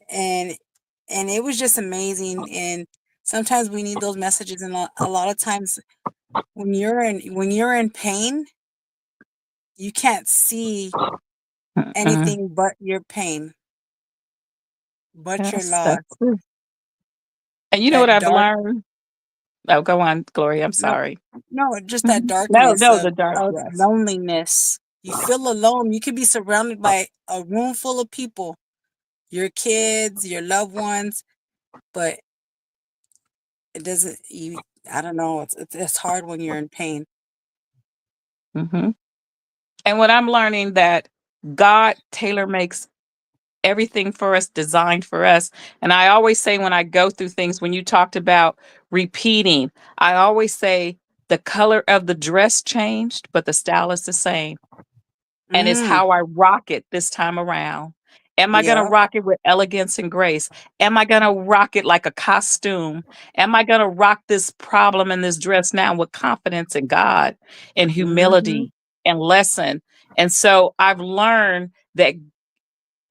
it was just amazing. And sometimes we need those messages. And a lot of times when you're in pain, you can't see Mm-mm. anything but your pain, but your Yes, that's loss. true. And you know what That I've dark learned? Oh, go on, Gloria. I'm no sorry. no, just that Mhm. No, darkness no, of the dark. of Yes. loneliness. You feel alone. You could be surrounded by a room full of people, your kids, your loved ones, but it doesn't you I don't know, it's hard when you're in pain. Hmm. And what I'm learning that God tailor makes everything for us, designed for us. And I always say when I go through things, when you talked about repeating, I always say the color of the dress changed, but the style is the same. And it's Mm, how I rock it this time around. Am I going to yep. rock it with elegance and grace? Am I going to rock it like a costume? Am I going to rock this problem and this dress now with confidence in God and Mhm. humility and lesson? And so I've learned that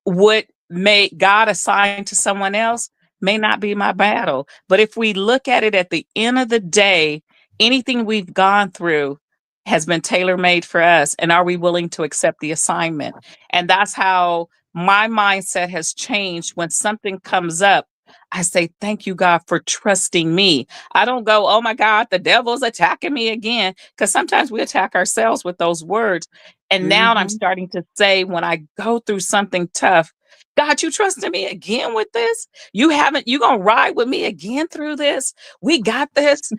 what may God assign to someone else may not be my battle. But if we look at it at the end of the day, anything we've gone through has been tailor made for us. And are we willing to accept the assignment? And that's how my mindset has changed when something comes up. I say, thank you, God, for trusting me. I don't go, oh my God, the devil's attacking me again. Because sometimes we attack ourselves with those words. And now I'm Mhm. starting to say, when I go through something tough, God, you trusted me again with this? You gonna ride with me again through this? We got this.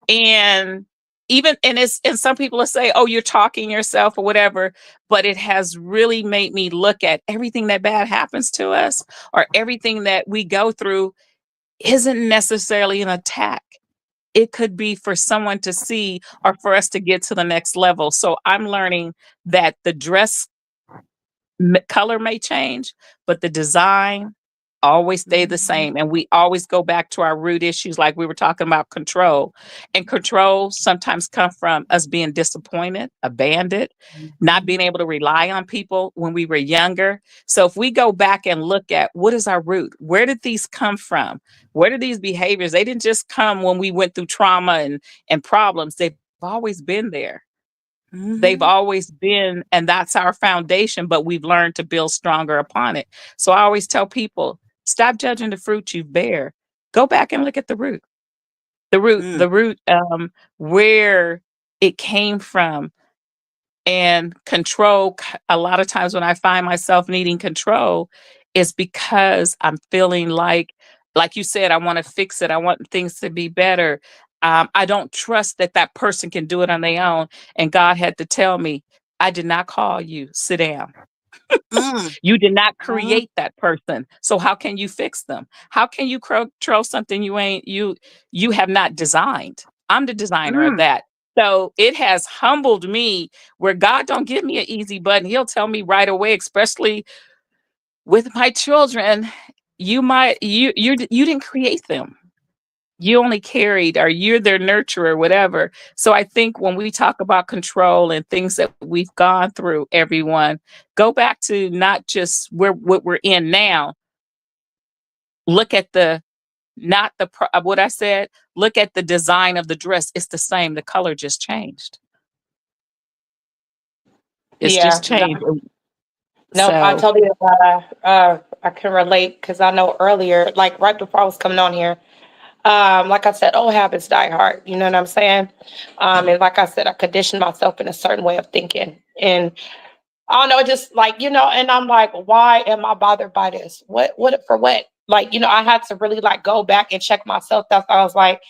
And and some people will say, oh, you're talking yourself or whatever, but it has really made me look at everything that bad happens to us or everything that we go through isn't necessarily an attack. It could be for someone to see or for us to get to the next level. So I'm learning that the dress color may change, but the design always stay the Mhm. same. And we always go back to our root issues, like we were talking about control. And control sometimes come from us being disappointed, abandoned, not being Mhm. able to rely on people when we were younger. So if we go back and look at what is our root, where did these come from? Where did these behaviors? They didn't just come when we went through trauma and problems. They've always been there. They've Mhm. always been, and that's our foundation, but we've learned to build stronger upon it. So I always tell people, stop judging the fruit you bear. Go back and look at the root. The root, Mm. the root, where it came from. And control, a lot of times when I find myself needing control, is because I'm feeling like, like you said, I want to fix it. I want things to be better. I don't trust that that person can do it on their own. And God had to tell me, I did not call you. Sit down. Mm, You did not mm, create that person. So how can you fix them? How can you control something you have not designed? I'm the designer of mm. that. So it has humbled me where God don't give me an easy button. He'll tell me right away, especially with my children, you didn't create them. You only carried, or you're their nurturer, whatever. So I think when we talk about control and things that we've gone through, everyone, go back to not just what we're in now. Look at the not the what I said. Look at the design of the dress. It's the same. The color just changed. It's Yeah, just changed. no, I So totally I can relate because I know earlier, like right before I was coming on here, like I said, old habits die hard. You know what I'm saying? And like I said, I conditioned myself in a certain way of thinking, and I don't know, just like and I'm like, why am I bothered by this? What for what? Like I had to really like go back and check myself. That's why I was like,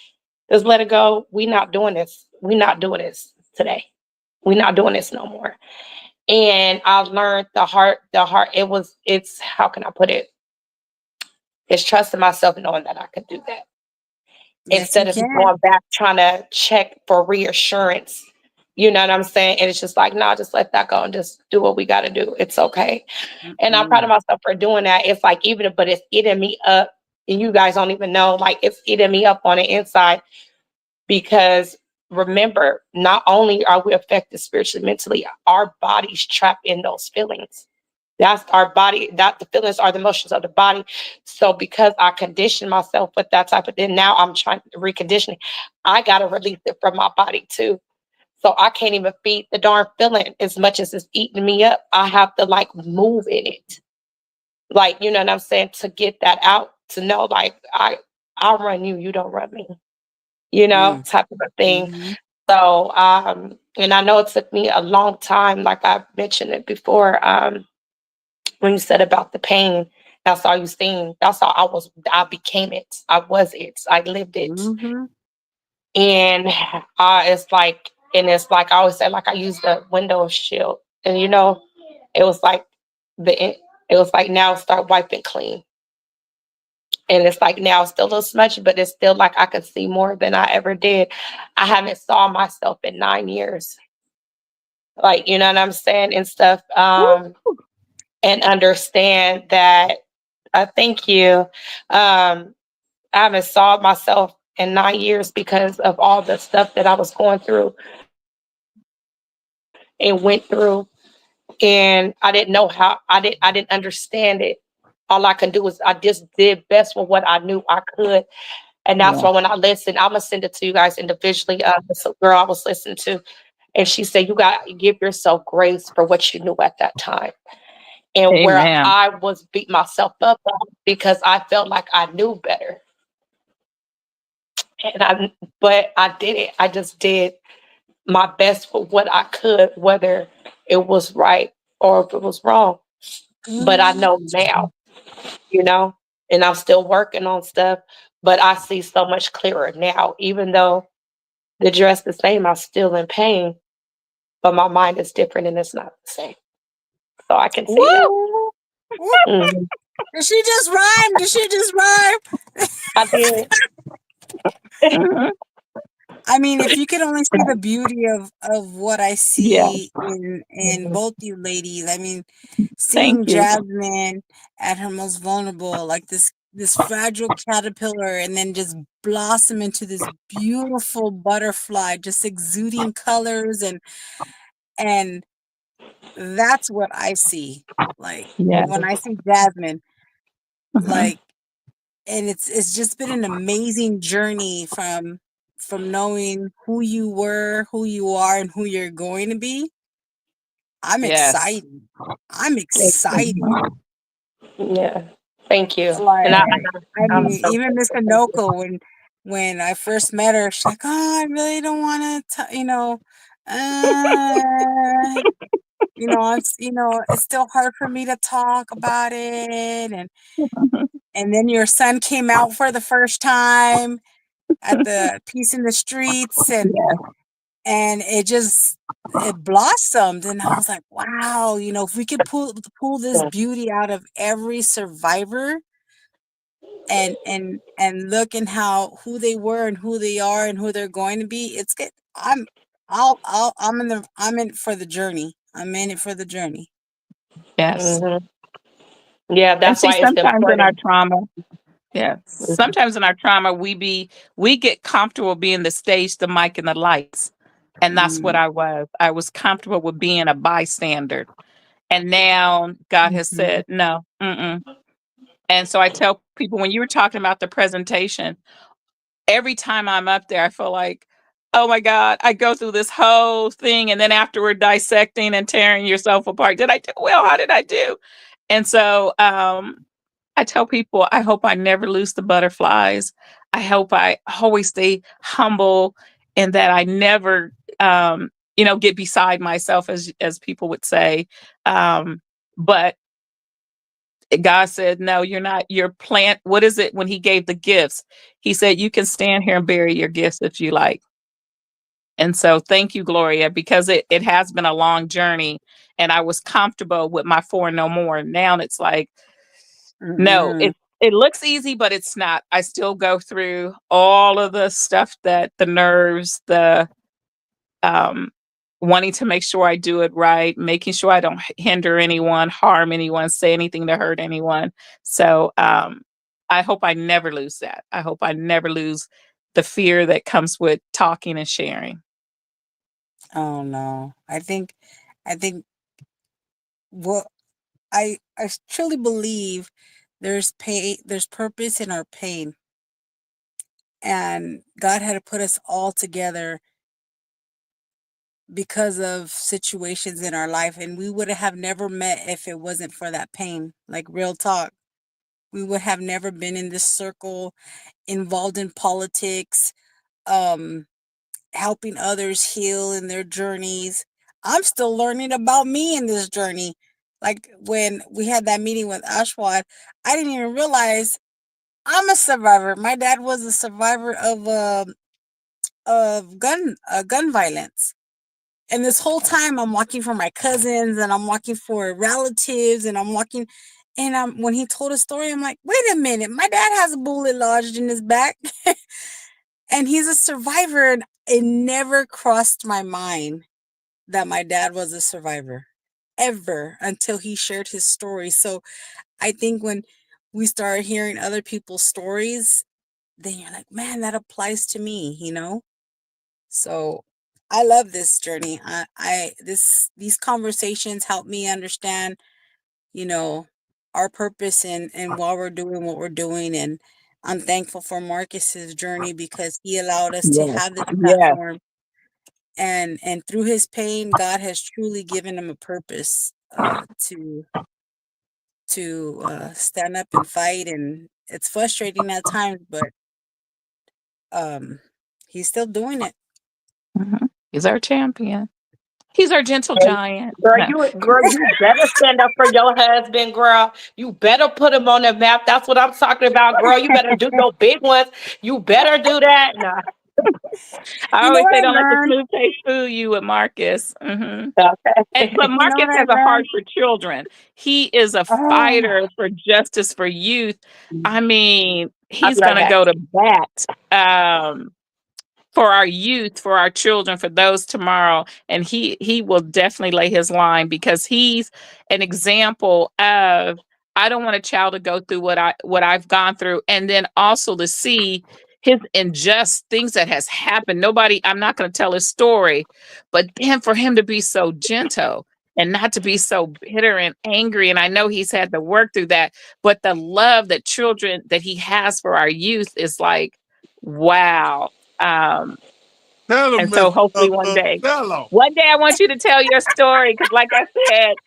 just let it go. We not doing this. We not doing this today. We not doing this no more. And I learned the heart, it's how can I put it? It's trusting myself, knowing that I could do that. Yes, you Instead of can. going back trying to check for reassurance. You know what I'm saying? And it's just like, nah, just let that go and just do what we gotta do. It's okay. And I'm proud of Mm-mm. myself for doing that. It's like but it's eating me up. And you guys don't even know, like it's eating me up on the inside because remember, not only are we affected spiritually, mentally, our body's trapped in those feelings. That's our body. That the feelings are the emotions of the body. So because I conditioned myself with that type of thing, now I'm trying to reconditioning. I gotta release it from my body too. So I can't even feed the darn feeling as much as it's eating me up. I have to like move in it. Like, you know what I'm saying? To get that out, to know like I'll run you, you don't run me, Mm. type of a thing. Mhm. So and I know it took me a long time, like I mentioned it before. When you said about the pain, that's all you seen. That's all I became it. I was it. I lived it. Mhm. And it's like I always say, like I use the window shield. And it was like it was like now start wiping clean. And it's like now it's still a little smudgy, but it's still like I could see more than I ever did. I haven't saw myself in 9 years. Like, you know what I'm saying? And stuff. And understand that thank you. I haven't saw myself in 9 years because of all the stuff that I was going through and went through. And I didn't know how I didn't understand it. All I can do was I just did best with what I knew I could. And that's yeah. why when I listen, I'm gonna send it to you guys individually. This girl I was listening to, and she said, you got to give yourself grace for what you knew at that time. And where Amen. I was beat myself up on because I felt like I knew better. But I did it. I just did my best for what I could, whether it was right or if it was wrong. But I Mm. know now, you know, and I'm still working on stuff, but I see so much clearer now, even though the dress the same, I'm still in pain, but my mind is different and it's not the same. So I can see now. Woo! Woo! Mhm. Did she just rhyme? Did she just rhyme? I did. Mhm. I mean, if you could only see the beauty of what I Yeah. see in Mhm. both you ladies. I mean, Thank seeing you. Jasmine at her most vulnerable, like this fragile caterpillar, and then just blossom into this beautiful butterfly, just exuding colors, and that's what I see. Like Yeah. when I see Jasmine, Mhm. like, and it's just been an amazing journey from knowing who you were, who you are, and who you're going to be. I'm Yes. excited. I'm Thank you. excited. Mhm. Yeah. Thank you. And Like, I I'm mean, so even Miss grateful. Thank you. Anoko, when I first met her, she's like, "Oh, I really don't want to, uh, it's still hard for me to talk about it." And Mhm. and then your son came out for the first time at the Peace in the Streets, and it blossomed, and I was like, wow, if we could pull this beauty out of every survivor, and look and who they were and who they are and who they're going to be, it's good. I'm in for the journey. I'm in it for the journey. Yes. Yeah, And that's see, why it's sometimes in our important. trauma, sometimes in our trauma, we get comfortable being the stage, the mic, and the lights. And that's what I was. I was comfortable with being a bystander. And now God has said, no. And so I tell people, when you were talking about the presentation, every time I'm up there, I feel like, oh my God, I go through this whole thing. And then afterward, dissecting and tearing yourself apart. Did I do well? How did I do? And so I tell people, I hope I never lose the butterflies. I hope I always stay humble, and that I never, get beside myself, as people would say. But God said, no, you're not. Your plant. What is it? When He gave the gifts, He said, you can stand here and bury your gifts if you like. And so thank you, Gloria, because it has been a long journey, and I was comfortable with my 4 no more. Now it's like, no, it looks easy, but it's not. I still go through all of the stuff, that the nerves, the wanting to make sure I do it right, making sure I don't hinder anyone, harm anyone, say anything to hurt anyone. So I hope I never lose that. I hope I never lose the fear that comes with talking and sharing. Oh no. I think what I truly believe, there's purpose in our pain. And God had to put us all together because of situations in our life, and we would have never met if it wasn't for that pain. Like, real talk. We would have never been in this circle, involved in politics, helping others heal in their journeys. I'm still learning about me in this journey. Like, when we had that meeting with Ashwad, I didn't even realize I'm a survivor. My dad was a survivor of gun violence. And this whole time I'm walking for my cousins, and I'm walking for relatives, and I'm walking, and when he told a story, I'm like, wait a minute, my dad has a bullet lodged in his back. And he's a survivor, and it never crossed my mind that my dad was a survivor, ever, until he shared his story. So I think when we start hearing other people's stories, then you're like, man, that applies to me. So I love this journey. These conversations help me understand, our purpose, and why we're doing what we're doing. And I'm thankful for Marcus's journey, because he allowed us to Yes. have this Yes. platform, and through his pain, God has truly given him a purpose, to stand up and fight. And it's frustrating at times, but he's still doing it. He's our champion. He's our gentle Girl, giant. girl, No. you better stand up for your husband, girl. You better put him on the map. That's what I'm talking about, girl. You better do your big ones. You better do that. Nah. I You know always what say, I don't let the learned? smooth taste fool you with Marcus. But You know Marcus what I has a heart learned? for children. He is a Oh, fighter for justice for youth. I mean, I he's love gonna that. go to bat. For our youth, for our children, for those tomorrow. And he will definitely lay his line, because he's an example of, I don't want a child to go through what I've gone through, and then also to see his unjust things that has happened. I'm not going to tell his story, but then for him to be so gentle and not to be so bitter and angry. And I know he's had to work through that, but the love that he has for our youth is like, wow. Um, Tell him, and so Miss hopefully Costello. one day I want you to tell your story. Cause like I said,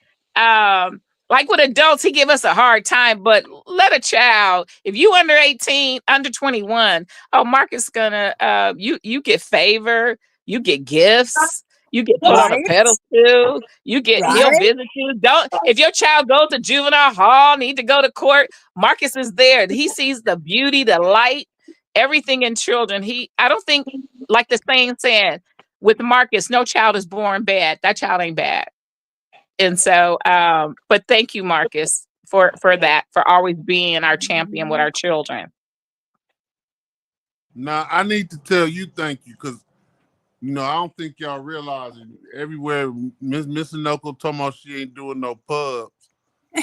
like with adults, he give us a hard time, but let a child, if you under 18, under 21, oh, Marcus gonna, you get favor, you get gifts, You get put on a Right? pedestal. He'll Right? visit you. If your child goes to juvenile hall, need to go to court, Marcus is there. He sees the beauty, the light, everything in children. I don't think, like the saying, with Marcus, no child is born bad. That child ain't bad. And so, but thank you, Marcus, for that, for always being our champion with our children. Now I need to tell you thank you because I don't think y'all realize it. Everywhere Miss Inoko talking about she ain't doing no pubs,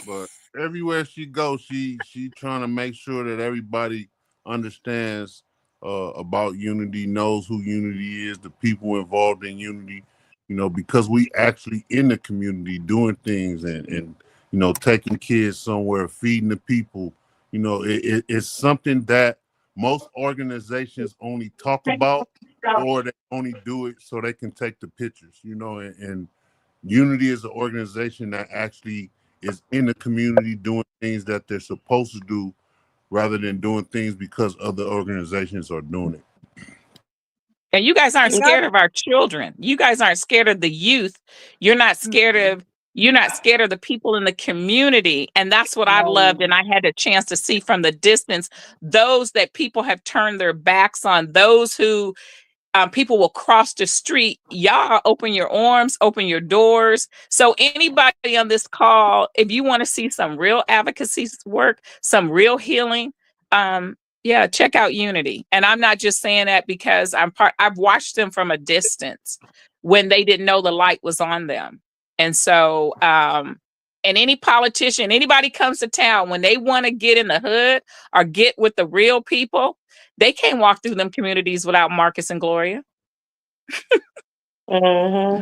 but everywhere she goes, she trying to make sure that everybody understands about unity, knows who unity is, the people involved in unity. Because we actually in the community doing things and taking kids somewhere, feeding the people. It's something that most organizations only talk about, or they only do it so they can take the pictures. And Unity is an organization that actually is in the community doing things that they're supposed to do rather than doing things because other organizations are doing it. And you guys aren't scared of our children. You guys aren't scared of the youth. You're not scared of the people in the community. And that's what I loved. And I had a chance to see from the distance, those that people have turned their backs on, those who people will cross the street. Y'all open your arms, open your doors. So anybody on this call, if you want to see some real advocacy work, some real healing, check out Unity. And I'm not just saying that because I've watched them from a distance when they didn't know the light was on them. And so, and any politician, anybody comes to town, when they want to get in the hood or get with the real people, they can't walk through them communities without Marcus and Gloria. Mm-hmm.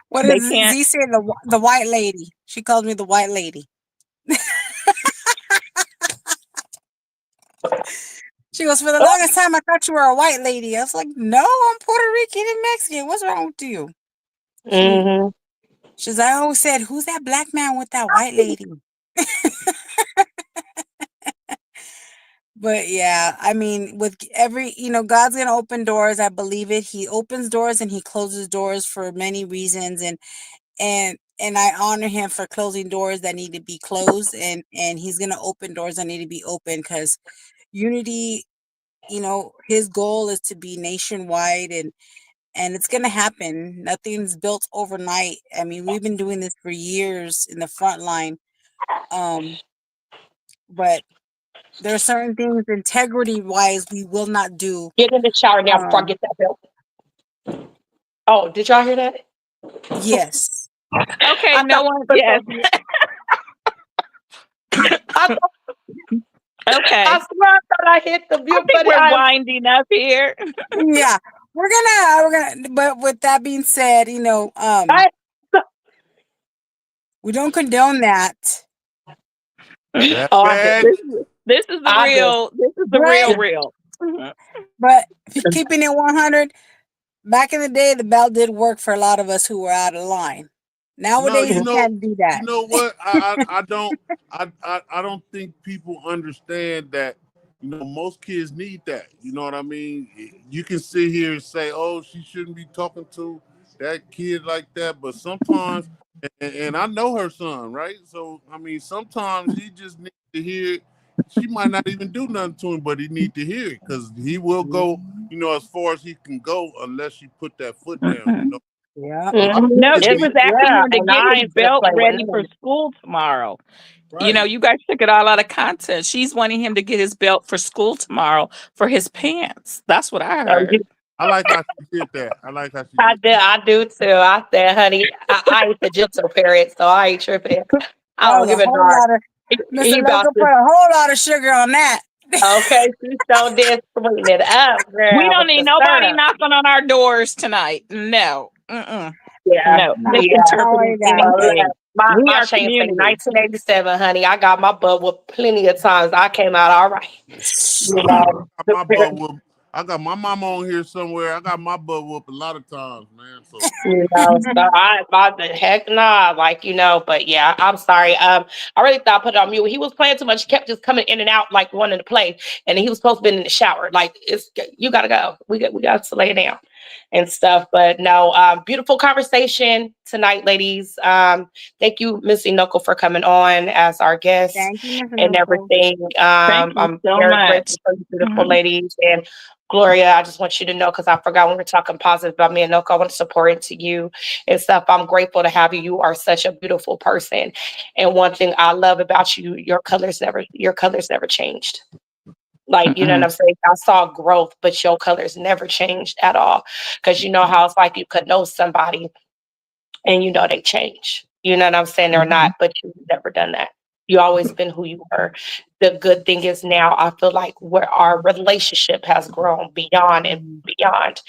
What They does can't. Z say? The white lady. She called me the white lady. She goes, for the longest time, I thought you were a white lady. I was like, no, I'm Puerto Rican and Mexican. What's wrong with you? Mm-hmm. She's I always said, who's that black man with that white lady? But yeah, I mean, with every, God's going to open doors. I believe it. He opens doors and he closes doors for many reasons. And I honor him for closing doors that need to be closed. And he's going to open doors that need to be open, because Unity, his goal is to be nationwide, and it's going to happen. Nothing's built overnight. I mean, we've been doing this for years in the front line. But there are certain things integrity wise we will not do. Get in the shower now before I get that bill. Oh, did y'all hear that? Yes. Okay, no one. Yes. Okay. I swear I thought I hit the mute button. We're winding up here. Yeah, we're gonna. But with that being said, we don't condone that. That Oh, bad. This is the real. This is the real. Mm-hmm. But keeping it 100, back in the day, the bell did work for a lot of us who were out of line. Nowadays, you can't do that. You know what? I don't think people understand that. Most kids need that. You know what I mean? You can sit here and say, "Oh, she shouldn't be talking to that kid like that," but sometimes, and I know her son, right? So I mean, sometimes he just needs to hear it. She might not even do nothing to him, but he need to hear it, because he will go, as far as he can go unless she put that foot down. Yeah. No, she was asking him to get his belt ready for school tomorrow. Right. You guys took it all out of context. She's wanting him to get his belt for school tomorrow for his pants. That's what I heard. I like how she did that. I do too. I said, honey, I ain't the gentle parent, so I ain't tripping. I don't give a darn. Mr. Loco put a whole lot of sugar on that. Okay, she's so dead sweeting it up, girl. We don't need nobody knocking on our doors tonight. No. Mm-mm. Yeah. No. Misinterpreting anything. My chain say 1987, honey. I got my butt whooped plenty of times. I came out all right. I got my mama on here somewhere. I got my butt whooped a lot of times, man. So so I about the heck nah, but yeah, I'm sorry. I really thought I put it on mute. He was playing too much. He kept just coming in and out like wanting to play, and he was supposed to be in the shower. Like, you gotta go. We got to lay it down. and stuff. But no, beautiful conversation tonight, ladies. Thank you, Miss Inoko, for coming on as our guest Thank you, Miss and Nicole. everything. Thank you I'm so very much. grateful for you, beautiful Mhm. ladies. And Gloria, I just want you to know, because I forgot when we were talking positive about me and Noko, I want to support into you and stuff. I'm grateful to have you. You are such a beautiful person. And one thing I love about you, your colors never changed. Like, you know what Mm-mm. I'm saying? I saw growth, but your colors never changed at all. Because you know how it's like you could know somebody and you know they change. You know what I'm saying? Or not, Mhm. but you've never done that. You always been who you were. The good thing is now I feel like where our relationship has grown beyond and Mhm. beyond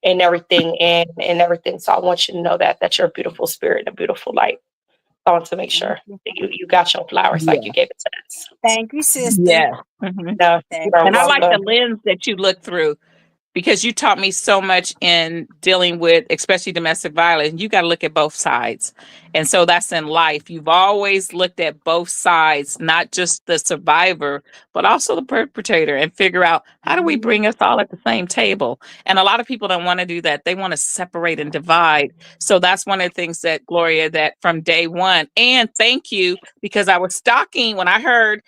and everything. So I want you to know that you're a beautiful spirit, a beautiful light. I want to make Thank sure you. that you got your flowers like you Yeah. gave it to us. Thank you, sister. Yes. Mhm. No, Thank you're you, And I like the welcome. sister. lens that you look through, because you taught me so much in dealing with especially domestic violence. You got to look at both sides. And so that's in life. You've always looked at both sides, not just the survivor, but also the perpetrator, and figure out how do we Mhm. bring us all at the same table. And a lot of people don't want to do that. They want to separate and divide. So that's one of the things that, Gloria, that from day one, and thank you, because I was stalking when I heard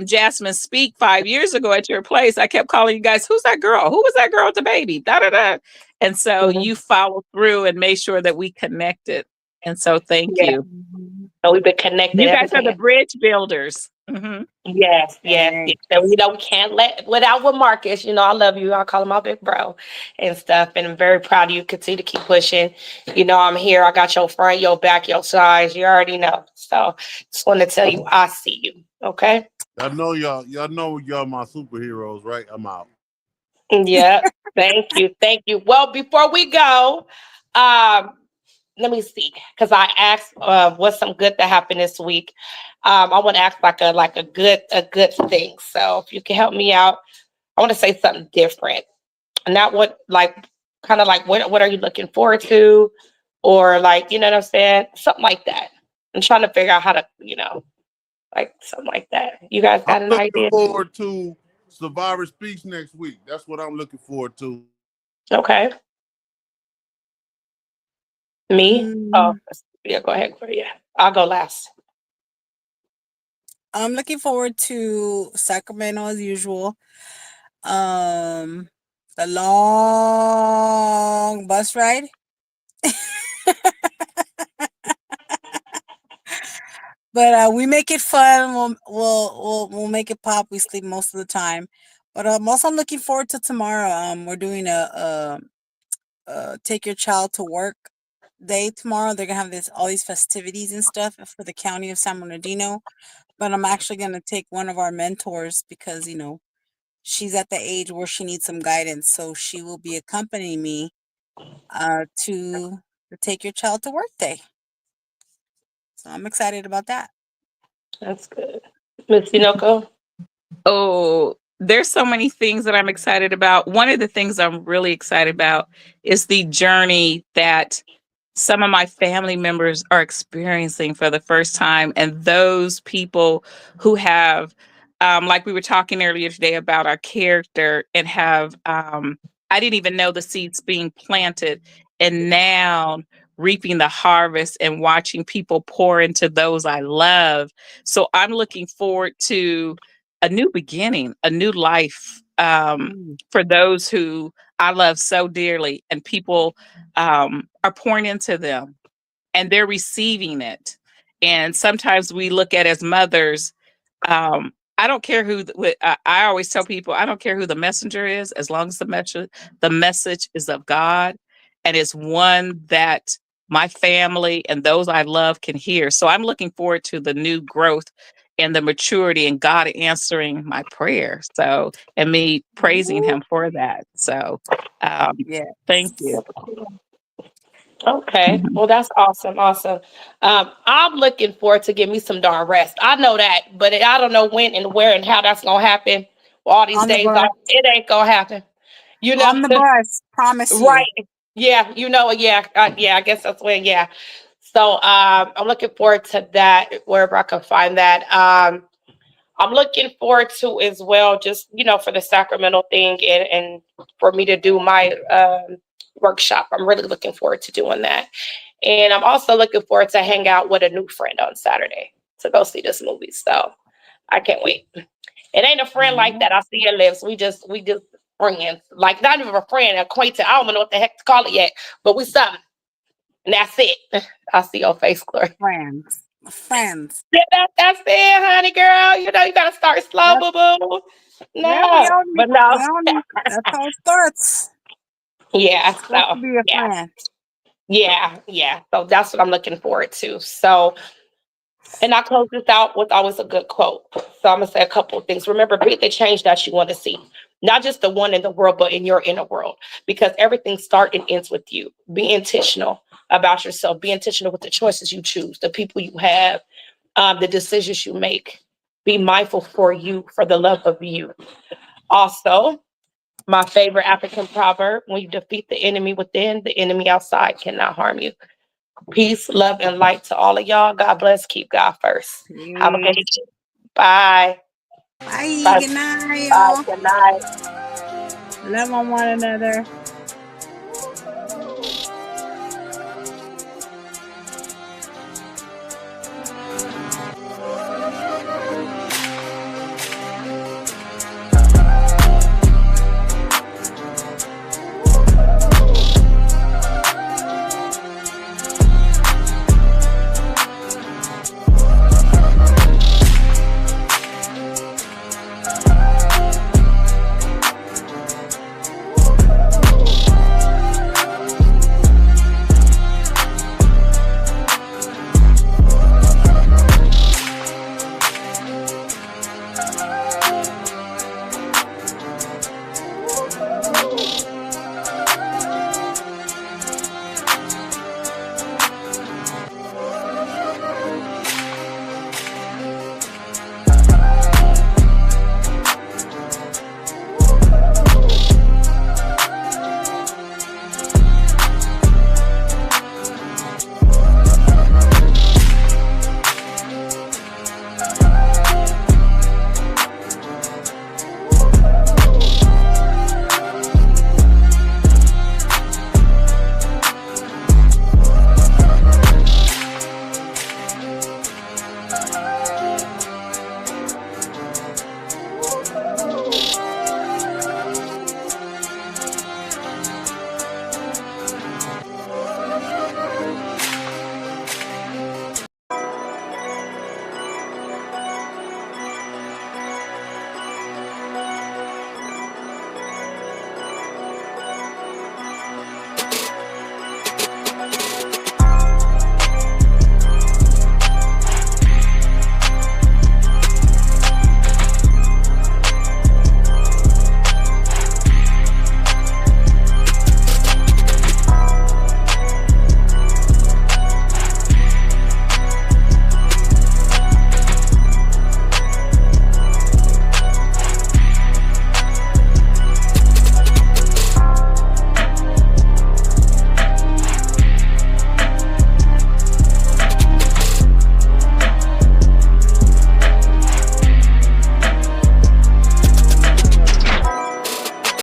Jasmine speak 5 years ago at your place. I kept calling you guys, who's that girl? Who was that girl with the baby? Da da da. And so Mhm. you followed through and made sure that we connected. And so thank Yeah, you. Mhm. so we've been connected You ever guys are the since. bridge builders. Hmm. Yes, yes, yes. Thanks. So, we can't let without with Marcus. I love you. I call him my big bro and stuff. And I'm very proud of you. Continue to keep pushing. I'm here. I got your front, your back, your sides. You already know. So just want to tell you, I see you. Okay. Y'all know y'all my superheroes, right? I'm out. Yeah. Thank you. Thank you. Well, before we go, um, let me see, because I asked what's some good that happened this week. I want to ask like a good thing. So if you can help me out, I want to say something different. Not what like kind of like what are you looking forward to? Or like, you know what I'm saying? Something like that. I'm trying to figure out how to, like something like that. You guys I'm got an looking idea? forward to Survivor Speaks next week. That's what I'm looking forward to. Okay. Me? Oh, Mm, yeah, go ahead, Gloria. I'll go last. I'm looking forward to Sacramento as usual. Um, the long bus ride, but we make it fun. We'll make it pop. We sleep most of the time, but also I'm looking forward to tomorrow. We're doing a take your child to work day tomorrow. They're gonna have all these festivities and stuff for the county of San Bernardino. But I'm actually gonna take one of our mentors because she's at the age where she needs some guidance. So she will be accompanying me to the Take Your Child to Work Day. So I'm excited about that. That's good. Miss Inoko? Oh, there's so many things that I'm excited about. One of the things I'm really excited about is the journey that some of my family members are experiencing for the first time, and those people who have like we were talking earlier today about our character, and have I didn't even know the seeds being planted, and now reaping the harvest and watching people pour into those I love. So I'm looking forward to a new beginning, a new life, Mm. for those who I love so dearly, and people are pouring into them and they're receiving it. And sometimes we look at as mothers, I don't care who. I always tell people, I don't care who the messenger is, as long as the message is of God, and it's one that my family and those I love can hear. So I'm looking forward to the new growth and the maturity, and God answering my prayer. So, and me praising Woo. Him for that. So, um, thank you. Yes. Okay. Mhm. Well, that's awesome. Awesome. I'm looking forward to give me some darn rest. I know that, but I don't know when and where and how that's gonna happen. All these On the days off, bus. it ain't gonna happen. You know, On the bus. Promise you. right? Yeah. Yeah. Yeah. I guess that's when. Yeah. So I'm looking forward to that wherever I can find that. I'm looking forward to as well, just for the Sacramento thing and for me to do my workshop. I'm really looking forward to doing that. And I'm also looking forward to hang out with a new friend on Saturday to go see this movie. So I can't wait. It ain't a friend like that. I see your lips. We just friends. Like not even a friend, acquaintance. I don't know what the heck to call it yet, but we something. And that's it. I see your face, Glory. Friends. Yeah, that's it, honey girl. You know you gotta start slow, boo boo. No, but no. That's how it starts. Yeah. It's supposed to be a yeah. friend. Yeah. So that's what I'm looking forward to. So, and I close this out with always a good quote. So I'm gonna say a couple of things. Remember, be the change that you want to see, not just the one in the world, but in your inner world, because everything starts and ends with you. Be intentional about yourself. Be intentional with the choices you choose, the people you have, the decisions you make. Be mindful for you, for the love of you. Also, my favorite African proverb: when you defeat the enemy within, the enemy outside cannot harm you. Peace, love, and light to all of y'all. God bless. Keep God first. Have a good evening. Bye. Bye. Bye. Good night, Bye. y'all. Good night. Love on one another.